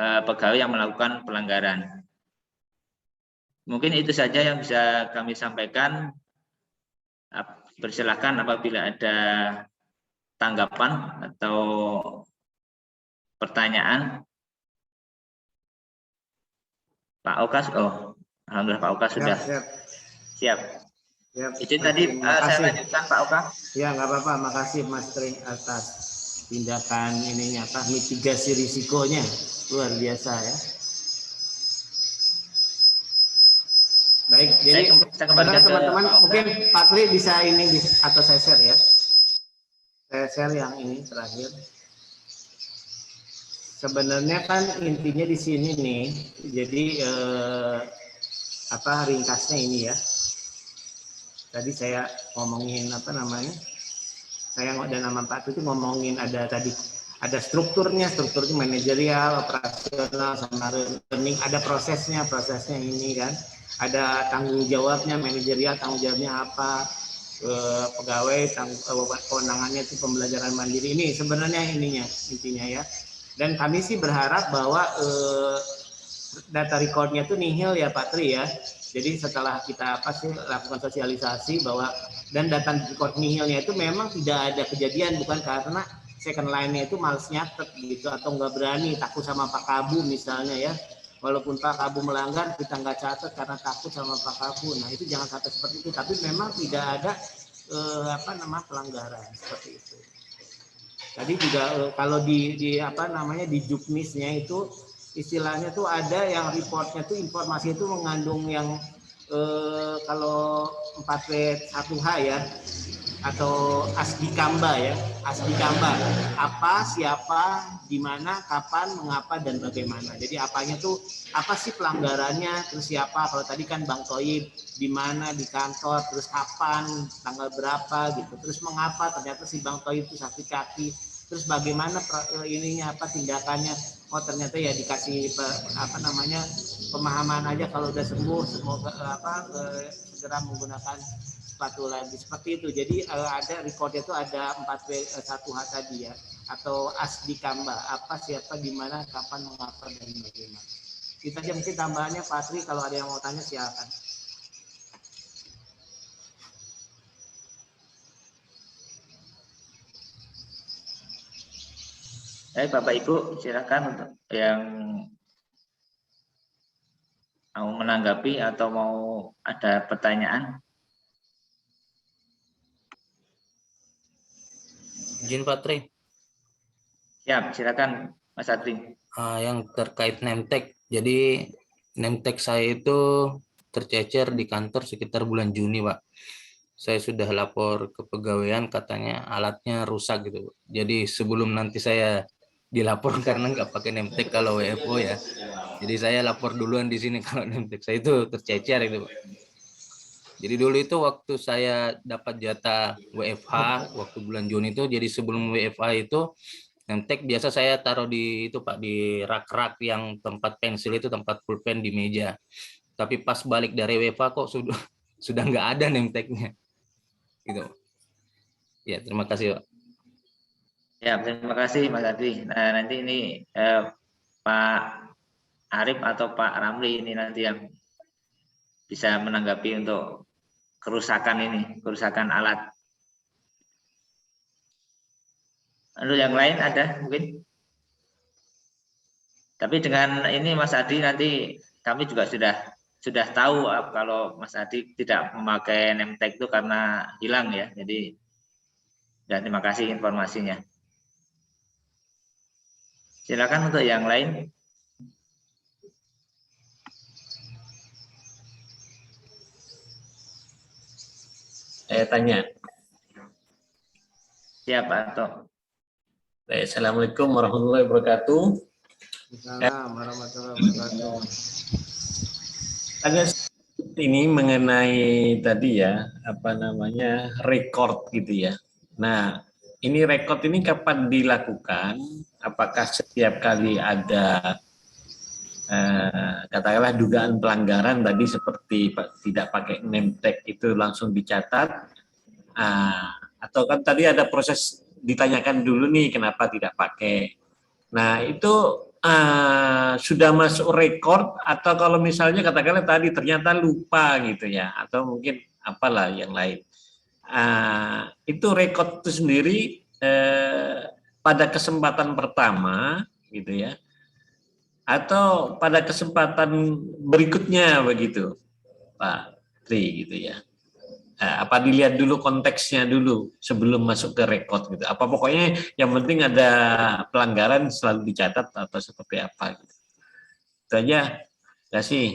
pegawai yang melakukan pelanggaran. Mungkin itu saja yang bisa kami sampaikan. Persilahkan apabila ada tanggapan atau pertanyaan. Pak Oka, alhamdulillah Pak Oka sudah siap. Ya, Itu tadi saya lanjutkan Pak Oka. Ya, nggak apa-apa. Makasih Mas Tri atas tindakan ininya apa mitigasi risikonya luar biasa ya. Baik, jadi teman-teman mungkin Pak Tri bisa ini atau saya share ya. Saya share yang ini terakhir. Sebenarnya kan intinya di sini nih, jadi ringkasnya ini ya. Tadi saya ngomongin apa namanya? Saya dan nama Pak itu ngomongin ada strukturnya manajerial, operasional, sama learning, ada prosesnya ini kan. Ada tanggung jawabnya manajerial, tanggung jawabnya apa, pegawai, kewenangannya itu pembelajaran mandiri. Ini sebenarnya intinya ya. Dan kami sih berharap bahwa data recordnya itu nihil ya Pak Tri ya. Jadi setelah kita lakukan sosialisasi bahwa dan data record nihilnya itu memang tidak ada kejadian, bukan karena second line-nya itu males nyatet gitu atau nggak berani, takut sama Pak Kabu misalnya ya. Walaupun Pak Kabu melanggar kita nggak catat karena takut sama Pak Kabu. Nah itu jangan sampai seperti itu. Tapi memang tidak ada pelanggaran seperti itu. Tadi juga kalau di juknisnya itu istilahnya tuh ada yang reportnya tuh informasi itu mengandung yang kalau 4W1H ya atau ASCII Kamba ya, ASCII Kamba apa, siapa, di mana, kapan, mengapa dan bagaimana. Jadi apanya tuh apa sih pelanggarannya, terus siapa, kalau tadi kan Bang Toib di mana, di kantor, terus kapan, tanggal berapa gitu, terus mengapa ternyata si Bang Toib itu sakit kaki, terus bagaimana tindakannya, oh ternyata ya dikasih pemahaman aja kalau udah sembuh semoga segera menggunakan sepatu lagi seperti itu. Jadi ada recordnya itu ada 4W1H tadi ya, atau ASCII Kamba apa, siapa, di mana, kapan, mengapa dan bagaimana. Kita aja mungkin tambahannya Pak Tri, kalau ada yang mau tanya silakan. Bapak Ibu silakan untuk yang mau menanggapi atau mau ada pertanyaan. Izin Pak Tri. Siap, silakan Mas Adri. Yang terkait nemtek, jadi nemtek saya itu tercecer di kantor sekitar bulan Juni, Pak. Saya sudah lapor ke pegawaian, katanya alatnya rusak gitu. Jadi sebelum nanti saya dilapor karena nggak pakai nemtek kalau WFO ya. Jadi saya lapor duluan di sini kalau nemtek saya itu tercecer itu, Pak. Jadi dulu itu waktu saya dapat jatah WFH waktu bulan Juni itu, jadi sebelum WFH itu nemtek biasa saya taruh di itu Pak, di rak-rak yang tempat pensil itu, tempat pulpen di meja. Tapi pas balik dari WFH kok sudah nggak ada nemteknya. Gitu. Ya, terima kasih Pak. Ya, terima kasih Mas Adri. Nah, nanti ini Pak Arif atau Pak Ramli ini nanti yang bisa menanggapi untuk kerusakan alat. Lalu yang lain ada mungkin? Tapi dengan ini Mas Adi nanti kami juga sudah tahu kalau Mas Adi tidak memakai nemtek itu karena hilang ya. Jadi dan terima kasih informasinya. Silakan untuk yang lain. Saya tanya. Siapa atau? Assalamualaikum warahmatullahi wabarakatuh. Assalamualaikum warahmatullahi wabarakatuh. Tanya ini mengenai tadi ya, record gitu ya. Nah, ini record ini kapan dilakukan? Apakah setiap kali ada katakanlah dugaan pelanggaran tadi seperti tidak pakai name tag itu langsung dicatat, atau kan tadi ada proses ditanyakan dulu nih kenapa tidak pakai. Nah itu sudah masuk record atau kalau misalnya katakanlah tadi ternyata lupa gitu ya, atau mungkin apalah yang lain. Itu record itu sendiri pada kesempatan pertama gitu ya, atau pada kesempatan berikutnya begitu Pak Tri gitu ya. apa dilihat dulu konteksnya dulu sebelum masuk ke rekod gitu. Apa pokoknya yang penting ada pelanggaran selalu dicatat atau seperti apa gitu. Itu aja. Terima kasih.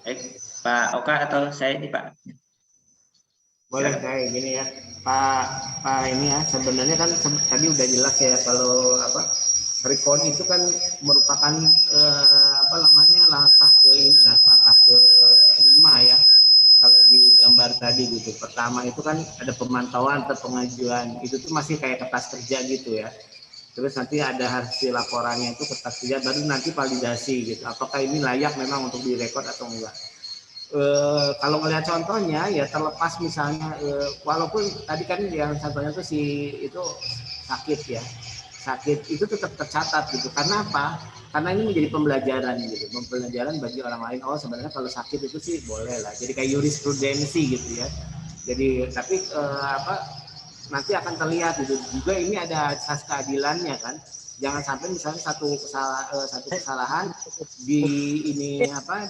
Baik, Pak Oka atau saya ini Pak? Boleh kayak gini ya, Pak ini ya, sebenarnya kan tadi udah jelas ya kalau apa record itu kan merupakan apa namanya langkah ke 5 ya. Kalau di gambar tadi gitu, pertama itu kan ada pemantauan atau pengajuan, itu tuh masih kayak kertas kerja gitu ya. Terus nanti ada hasil laporannya itu kertas kerja, baru nanti validasi gitu. Apakah ini layak memang untuk direkod atau enggak? Kalau melihat contohnya ya terlepas misalnya walaupun tadi kan yang contohnya tuh si itu sakit ya, sakit itu tetap tercatat gitu. Karena apa? Karena ini menjadi pembelajaran gitu, pembelajaran bagi orang lain. Oh sebenarnya kalau sakit itu sih boleh lah. Jadi kayak jurisprudensi gitu ya. Jadi tapi nanti akan terlihat gitu. Juga ini ada asas keadilannya kan. Jangan sampai misalnya satu kesalahan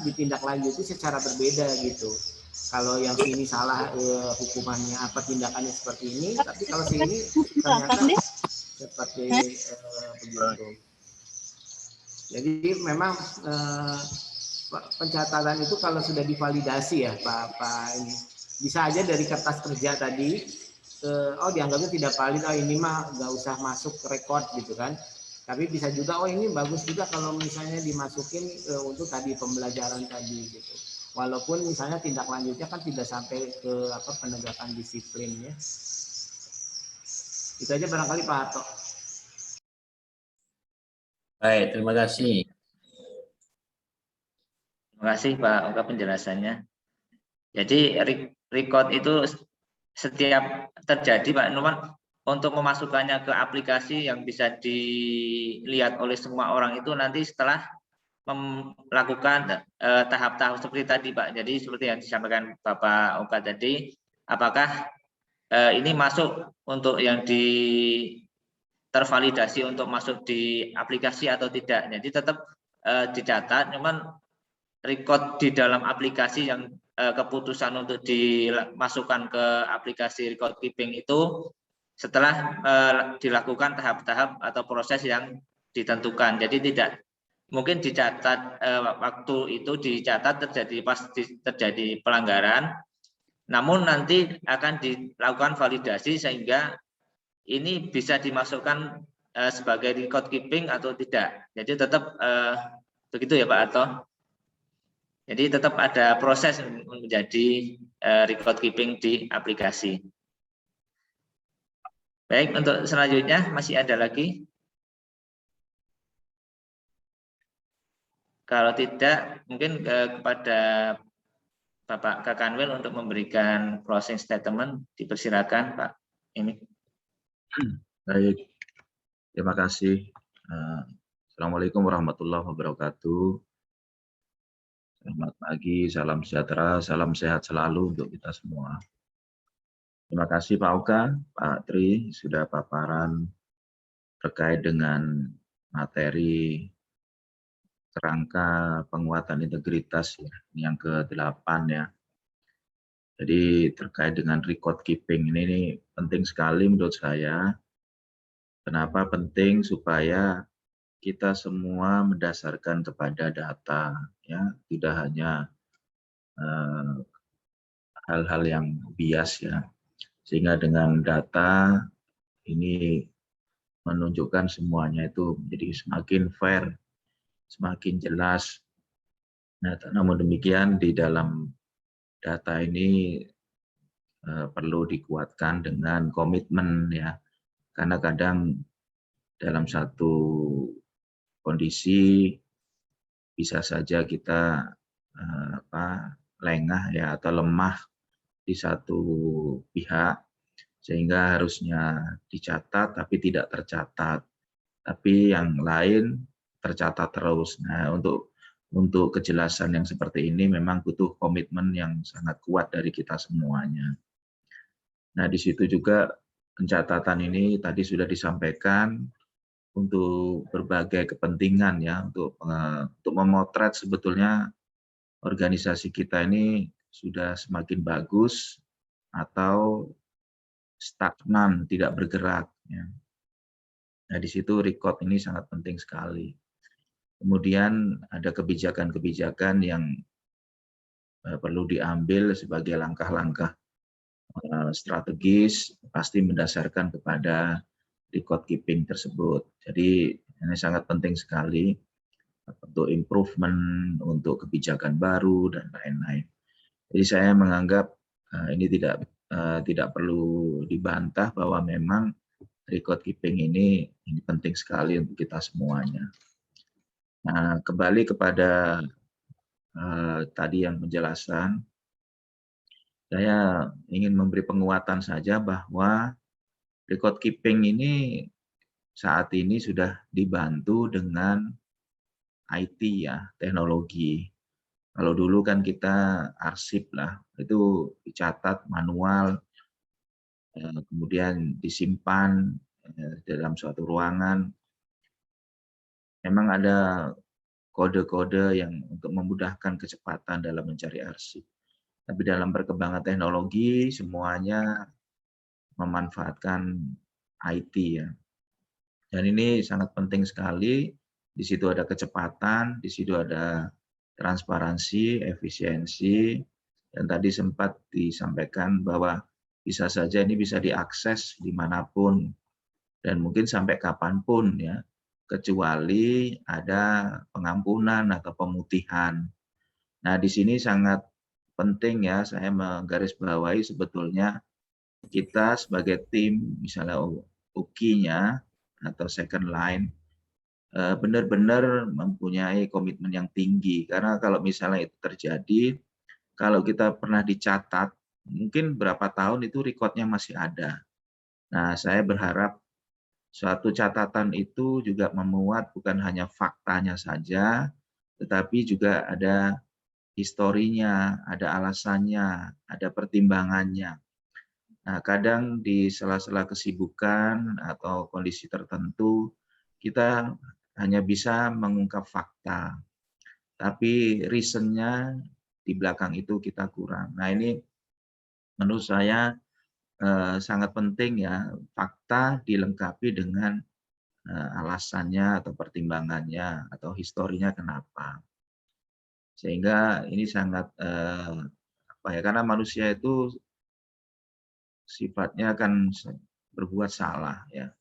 ditindaklanjuti secara berbeda gitu. Kalau yang sini salah hukumannya apa tindakannya seperti ini, tapi kalau sini ternyata seperti begitu. Jadi memang pencatatan itu kalau sudah divalidasi ya Pak ini bisa aja dari kertas kerja tadi dianggapnya tidak valid, ini mah nggak usah masuk rekod gitu kan. Tapi bisa juga ini bagus juga kalau misalnya dimasukin untuk tadi pembelajaran tadi gitu. Walaupun misalnya tindak lanjutnya kan tidak sampai ke penegakan disiplin ya. Itu aja barangkali Pak Harto. Baik, terima kasih. Terima kasih Pak Oka penjelasannya. Jadi record itu setiap terjadi Pak Numan untuk memasukkannya ke aplikasi yang bisa dilihat oleh semua orang itu nanti setelah melakukan tahap-tahap seperti tadi Pak. Jadi seperti yang disampaikan Bapak Oka tadi, apakah ini masuk untuk yang tervalidasi untuk masuk di aplikasi atau tidak. Jadi tetap dicatat, cuman record di dalam aplikasi yang keputusan untuk dimasukkan ke aplikasi record keeping itu setelah dilakukan tahap-tahap atau proses yang ditentukan. Jadi tidak mungkin dicatat waktu itu dicatat terjadi pelanggaran, namun nanti akan dilakukan validasi sehingga ini bisa dimasukkan sebagai record keeping atau tidak. Jadi tetap begitu ya Pak Arto. Jadi tetap ada proses menjadi record keeping di aplikasi. Baik, untuk selanjutnya masih ada lagi. Kalau tidak, mungkin kepada Bapak Kakanwil untuk memberikan closing statement, dipersilakan Pak. Ini. Baik, terima kasih. Assalamualaikum warahmatullahi wabarakatuh. Selamat pagi, salam sejahtera, salam sehat selalu untuk kita semua. Terima kasih Pak Oka, Pak Tri, sudah paparan terkait dengan materi kerangka penguatan integritas ya, yang ke-8 ya. Jadi terkait dengan record keeping ini penting sekali menurut saya. Kenapa penting? Supaya kita semua mendasarkan kepada data, ya, tidak hanya hal-hal yang bias ya. Sehingga dengan data ini menunjukkan semuanya itu menjadi semakin fair, semakin jelas. Nah, namun demikian di dalam data ini perlu dikuatkan dengan komitmen ya, karena kadang dalam satu kondisi bisa saja kita lengah ya atau lemah di satu pihak sehingga harusnya dicatat tapi tidak tercatat, tapi yang lain tercatat terus. Nah, untuk kejelasan yang seperti ini memang butuh komitmen yang sangat kuat dari kita semuanya. Nah, di situ juga pencatatan ini tadi sudah disampaikan untuk berbagai kepentingan ya, untuk memotret sebetulnya organisasi kita ini sudah semakin bagus atau stagnan, tidak bergerak. Ya. Nah, di situ record ini sangat penting sekali. Kemudian ada kebijakan-kebijakan yang perlu diambil sebagai langkah-langkah strategis, pasti mendasarkan kepada record keeping tersebut. Jadi ini sangat penting sekali untuk improvement, untuk kebijakan baru dan lain-lain. Jadi saya menganggap ini tidak perlu dibantah bahwa memang record keeping ini penting sekali untuk kita semuanya. Nah, kembali kepada tadi yang penjelasan, saya ingin memberi penguatan saja bahwa record keeping ini saat ini sudah dibantu dengan IT ya, teknologi. Kalau dulu kan kita arsip lah, itu dicatat manual, kemudian disimpan dalam suatu ruangan. Memang ada kode-kode yang untuk memudahkan kecepatan dalam mencari arsip. Tapi dalam perkembangan teknologi semuanya memanfaatkan IT ya. Dan ini sangat penting sekali. Di situ ada kecepatan, di situ ada transparansi, efisiensi, dan tadi sempat disampaikan bahwa bisa saja ini bisa diakses dimanapun dan mungkin sampai kapanpun ya, kecuali ada pengampunan atau pemutihan. Nah, di sini sangat penting ya, saya menggarisbawahi sebetulnya kita sebagai tim, misalnya UKI-nya atau second line, benar-benar mempunyai komitmen yang tinggi. Karena kalau misalnya itu terjadi, kalau kita pernah dicatat, mungkin berapa tahun itu rekodnya masih ada. Nah, saya berharap suatu catatan itu juga memuat bukan hanya faktanya saja, tetapi juga ada historinya, ada alasannya, ada pertimbangannya. Nah, kadang di sela-sela kesibukan atau kondisi tertentu, kita hanya bisa mengungkap fakta. Tapi reason-nya di belakang itu kita kurang. Nah, ini menurut saya sangat penting ya, fakta dilengkapi dengan alasannya atau pertimbangannya atau historinya kenapa. Sehingga ini sangat karena manusia itu sifatnya akan berbuat salah ya.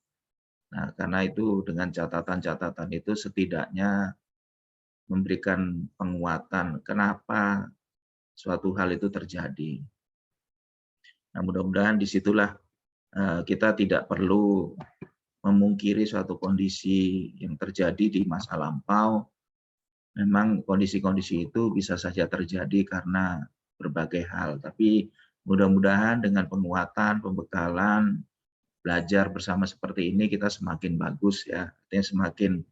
Nah, karena itu dengan catatan-catatan itu setidaknya memberikan penguatan kenapa suatu hal itu terjadi. Nah, mudah-mudahan disitulah kita tidak perlu memungkiri suatu kondisi yang terjadi di masa lampau. Memang kondisi-kondisi itu bisa saja terjadi karena berbagai hal, tapi mudah-mudahan dengan penguatan, pembekalan, belajar bersama seperti ini kita semakin bagus ya, artinya semakin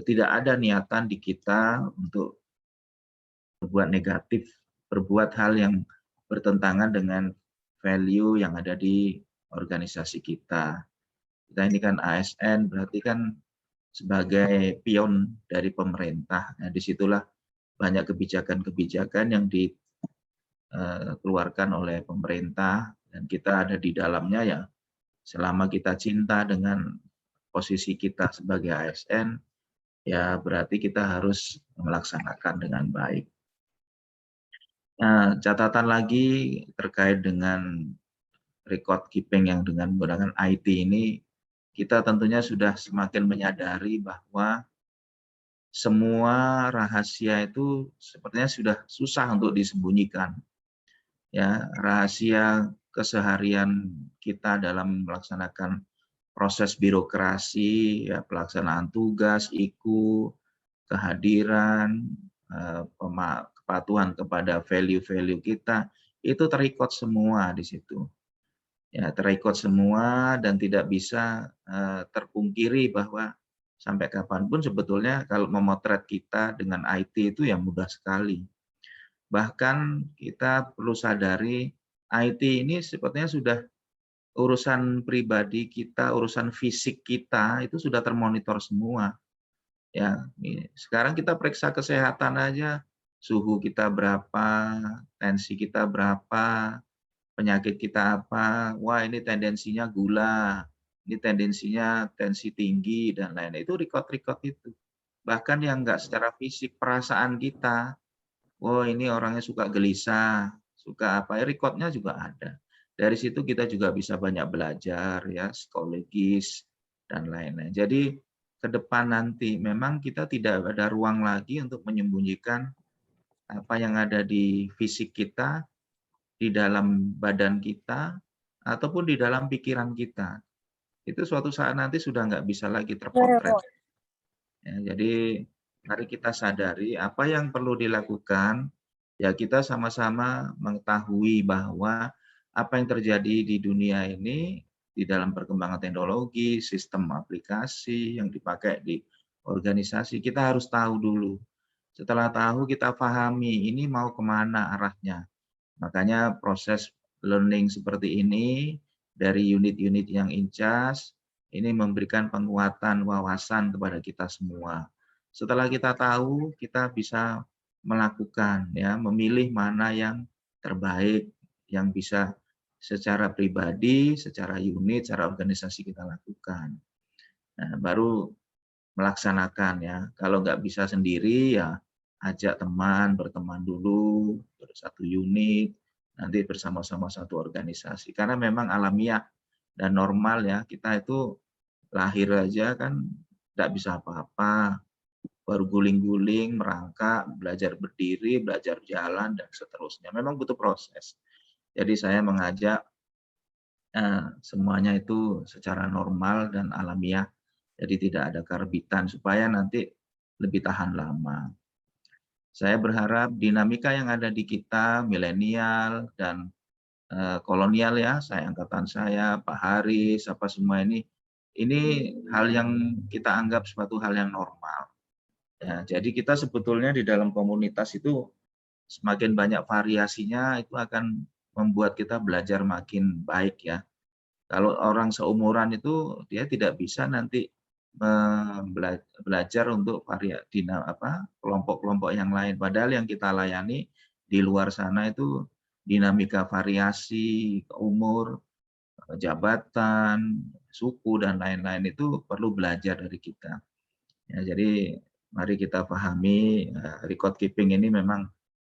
tidak ada niatan di kita untuk berbuat negatif, berbuat hal yang bertentangan dengan value yang ada di organisasi kita. Kita ini kan ASN, berarti kan sebagai pion dari pemerintah. Nah, disitulah banyak kebijakan-kebijakan yang dikeluarkan oleh pemerintah dan kita ada di dalamnya ya. Selama kita cinta dengan posisi kita sebagai ASN, ya berarti kita harus melaksanakan dengan baik. Nah, catatan lagi terkait dengan record keeping yang dengan menggunakan IT ini, kita tentunya sudah semakin menyadari bahwa semua rahasia itu sepertinya sudah susah untuk disembunyikan. Ya, rahasia keseharian kita dalam melaksanakan proses birokrasi, ya, pelaksanaan tugas, IKU, kehadiran, kepatuhan kepada value-value kita, itu terikot semua di situ. Ya, terikot semua dan tidak bisa terpungkiri bahwa sampai kapanpun sebetulnya kalau memotret kita dengan IT itu ya mudah sekali. Bahkan kita perlu sadari IT ini sepertinya sudah urusan pribadi kita, urusan fisik kita itu sudah termonitor semua. Ya, sekarang kita periksa kesehatan aja suhu kita berapa, tensi kita berapa, penyakit kita apa, wah ini tendensinya gula, ini tendensinya tensi tinggi, dan lain-lain. Itu record-record itu. Bahkan yang nggak secara fisik, perasaan kita, oh ini orangnya suka gelisah, suka apa, recordnya juga ada. Dari situ kita juga bisa banyak belajar, ya, psikologis, dan lain-lain. Jadi ke depan nanti memang kita tidak ada ruang lagi untuk menyembunyikan apa yang ada di fisik kita, di dalam badan kita, ataupun di dalam pikiran kita. Itu suatu saat nanti sudah nggak bisa lagi terpotret. Ya, jadi mari kita sadari apa yang perlu dilakukan, ya kita sama-sama mengetahui bahwa apa yang terjadi di dunia ini, di dalam perkembangan teknologi, sistem aplikasi yang dipakai di organisasi, kita harus tahu dulu. Setelah tahu, kita pahami ini mau kemana arahnya. Makanya proses learning seperti ini dari unit-unit yang in charge ini memberikan penguatan wawasan kepada kita semua. Setelah kita tahu, kita bisa melakukan, ya, memilih mana yang terbaik yang bisa secara pribadi, secara unit, secara organisasi kita lakukan. Nah, baru melaksanakan, ya. Kalau nggak bisa sendiri, ya ajak teman, berteman dulu, satu unit, nanti bersama-sama satu organisasi. Karena memang alamiah dan normal, ya, kita itu lahir aja kan nggak bisa apa-apa, baru guling-guling, merangkak, belajar berdiri, belajar jalan, dan seterusnya. Memang butuh proses. Jadi saya mengajak semuanya itu secara normal dan alamiah, jadi tidak ada kerebitan supaya nanti lebih tahan lama. Saya berharap dinamika yang ada di kita, milenial dan kolonial, ya, saya angkatan saya, Pak Haris, apa semua ini hal yang kita anggap suatu hal yang normal. Ya, jadi kita sebetulnya di dalam komunitas itu semakin banyak variasinya, itu akan membuat kita belajar makin baik, ya. Kalau orang seumuran itu dia tidak bisa nanti belajar untuk kelompok-kelompok yang lain. Padahal yang kita layani di luar sana itu dinamika variasi, umur, jabatan, suku, dan lain-lain itu perlu belajar dari kita. Ya, jadi mari kita pahami record keeping ini memang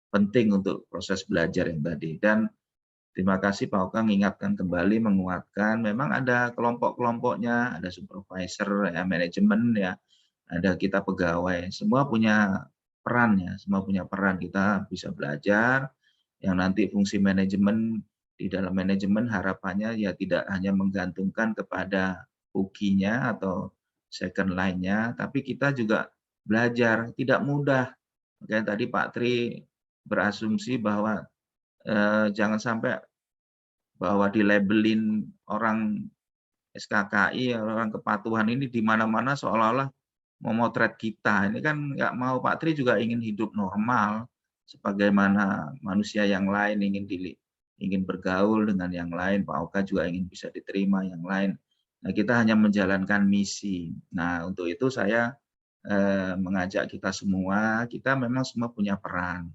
penting untuk proses belajar yang tadi. Dan terima kasih Pak Oka mengingatkan kembali, menguatkan. Memang ada kelompok-kelompoknya, ada supervisor, ya, manajemen, ya, ada kita pegawai. Semua punya peran, ya, semua punya peran. Kita bisa belajar. Yang nanti fungsi manajemen di dalam manajemen harapannya ya tidak hanya menggantungkan kepada ukinya atau second line-nya, tapi kita juga belajar. Tidak mudah. Makanya tadi Pak Tri berasumsi bahwa jangan sampai bahwa dilabelin orang SKKI, orang kepatuhan ini di mana-mana seolah-olah memotret kita. Ini kan nggak mau. Pak Tri juga ingin hidup normal, sebagaimana manusia yang lain ingin bergaul dengan yang lain. Pak Oka juga ingin bisa diterima yang lain. Nah, kita hanya menjalankan misi. Nah, untuk itu saya mengajak kita semua, kita memang semua punya peran.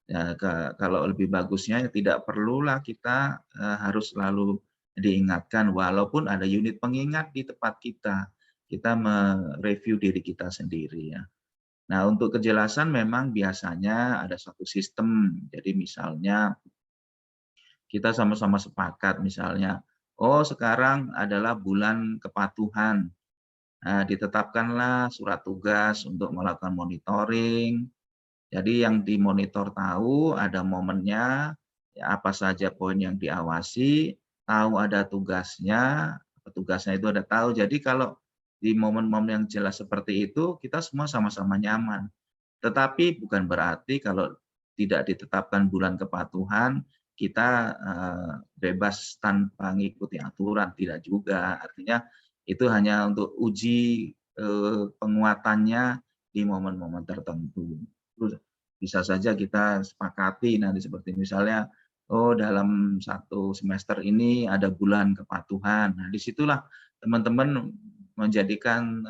Ya, kalau lebih bagusnya tidak perlulah kita harus selalu diingatkan, walaupun ada unit pengingat di tempat kita mereview diri kita sendiri, ya. Nah, untuk kejelasan memang biasanya ada satu sistem. Jadi misalnya kita sama-sama sepakat, misalnya, oh sekarang adalah bulan kepatuhan. Nah, ditetapkanlah surat tugas untuk melakukan monitoring. Jadi yang dimonitor tahu ada momennya, ya, apa saja poin yang diawasi, tahu ada tugasnya, petugasnya itu ada tahu. Jadi kalau di momen-momen yang jelas seperti itu, kita semua sama-sama nyaman. Tetapi bukan berarti kalau tidak ditetapkan bulan kepatuhan, kita bebas tanpa mengikuti aturan, tidak juga. Artinya itu hanya untuk uji penguatannya di momen-momen tertentu. Bisa saja kita sepakati nanti seperti misalnya, oh dalam satu semester ini ada bulan kepatuhan. Nah, disitulah teman-teman menjadikan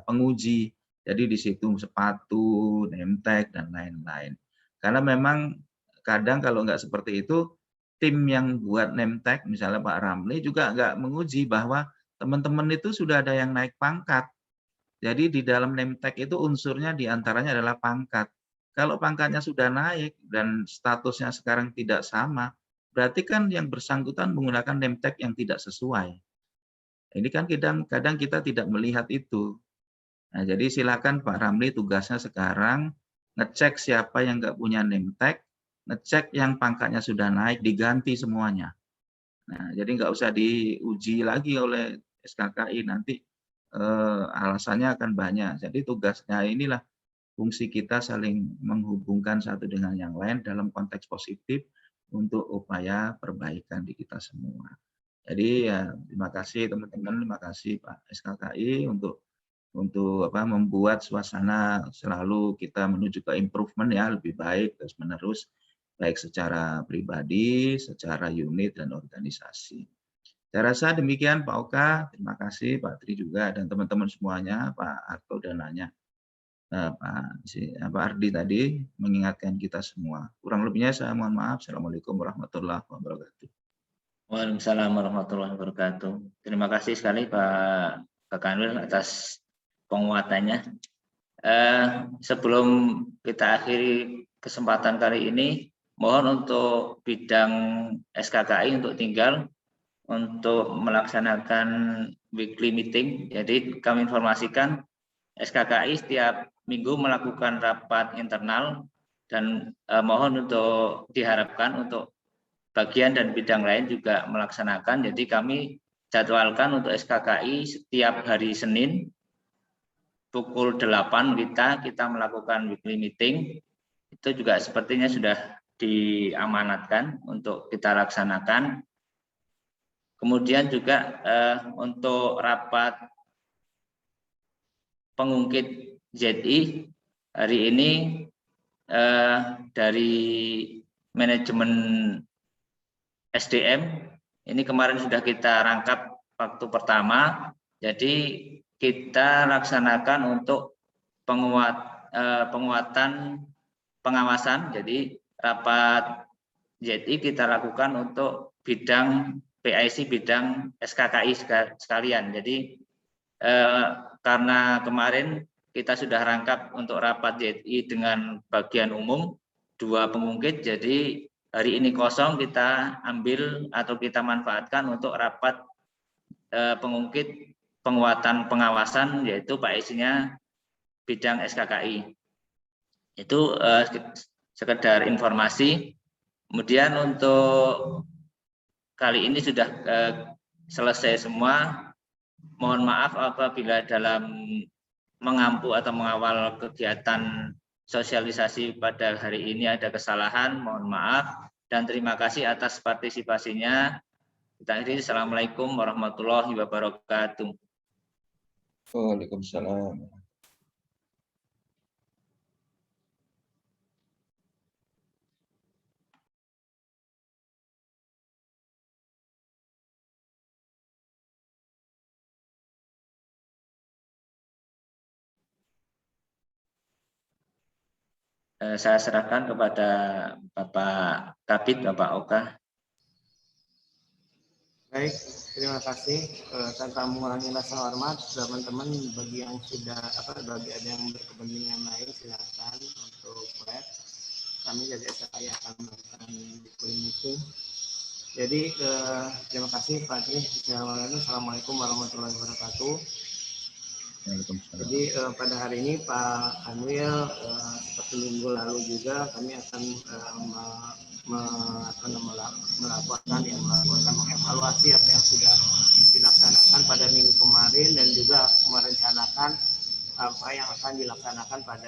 penguji Jadi di situ sepatu, name tag, dan lain-lain. Karena memang kadang kalau nggak seperti itu, tim yang buat name tag, misalnya Pak Ramli juga nggak menguji bahwa teman-teman itu sudah ada yang naik pangkat. Jadi di dalam name tag itu unsurnya diantaranya adalah pangkat. Kalau pangkatnya sudah naik dan statusnya sekarang tidak sama, berarti kan yang bersangkutan menggunakan name tag yang tidak sesuai. Ini kan kadang kita tidak melihat itu. Nah, jadi silakan Pak Ramli tugasnya sekarang ngecek siapa yang nggak punya name tag, ngecek yang pangkatnya sudah naik, diganti semuanya. Nah, jadi nggak usah diuji lagi oleh SKKI, nanti alasannya akan banyak. Jadi tugasnya inilah fungsi kita saling menghubungkan satu dengan yang lain dalam konteks positif untuk upaya perbaikan di kita semua. Jadi ya terima kasih teman-teman, terima kasih Pak SKKI untuk membuat suasana selalu kita menuju ke improvement ya, lebih baik terus menerus, baik secara pribadi, secara unit dan organisasi. Saya rasa demikian Pak Oka, terima kasih Pak Tri juga dan teman-teman semuanya, Pak Arto dan Nanya, Pak Ardi tadi mengingatkan kita semua. Kurang lebihnya saya mohon maaf. Assalamualaikum warahmatullahi wabarakatuh. Waalaikumsalam warahmatullahi wabarakatuh. Terima kasih sekali Pak Kanwil atas penguatannya. Sebelum kita akhiri kesempatan kali ini, mohon untuk bidang SKKI untuk tinggal untuk melaksanakan weekly meeting. Jadi kami informasikan SKKI setiap minggu melakukan rapat internal dan mohon untuk diharapkan untuk bagian dan bidang lain juga melaksanakan. Jadi kami jadwalkan untuk SKKI setiap hari Senin pukul 8 kita melakukan weekly meeting. Itu juga sepertinya sudah diamanatkan untuk kita laksanakan. Kemudian juga untuk rapat pengungkit ZI hari ini dari manajemen SDM ini kemarin sudah kita rangkap waktu pertama. Jadi kita laksanakan untuk penguatan pengawasan. Jadi rapat ZI kita lakukan untuk bidang PIC, bidang SKKI sekalian. Jadi karena kemarin kita sudah rangkap untuk rapat ZI dengan bagian umum 2 pengungkit, jadi hari ini kosong kita ambil atau kita manfaatkan untuk rapat pengungkit penguatan pengawasan, yaitu PIC-nya bidang SKKI. Itu sekedar informasi. Kemudian untuk kali ini sudah selesai semua. Mohon maaf apabila dalam mengampu atau mengawal kegiatan sosialisasi pada hari ini ada kesalahan, mohon maaf dan terima kasih atas partisipasinya. Kita akhiri, Assalamualaikum warahmatullahi wabarakatuh. Waalaikumsalam. Saya serahkan kepada Bapak Kabid, Bapak Oka. Baik, terima kasih. Tanpa mengurangi rasa hormat, teman-teman bagi yang sudah bagi ada yang berkepentingan lain silakan untuk web. Kami dari SKKI akan melakukan meeting. Jadi terima kasih Pak Tri. Assalamualaikum warahmatullahi wabarakatuh. Jadi pada hari ini Pak Kanwil seperti minggu lalu juga kami akan melakukan mengevaluasi apa yang sudah dilaksanakan pada minggu kemarin dan juga merencanakan apa yang akan dilaksanakan pada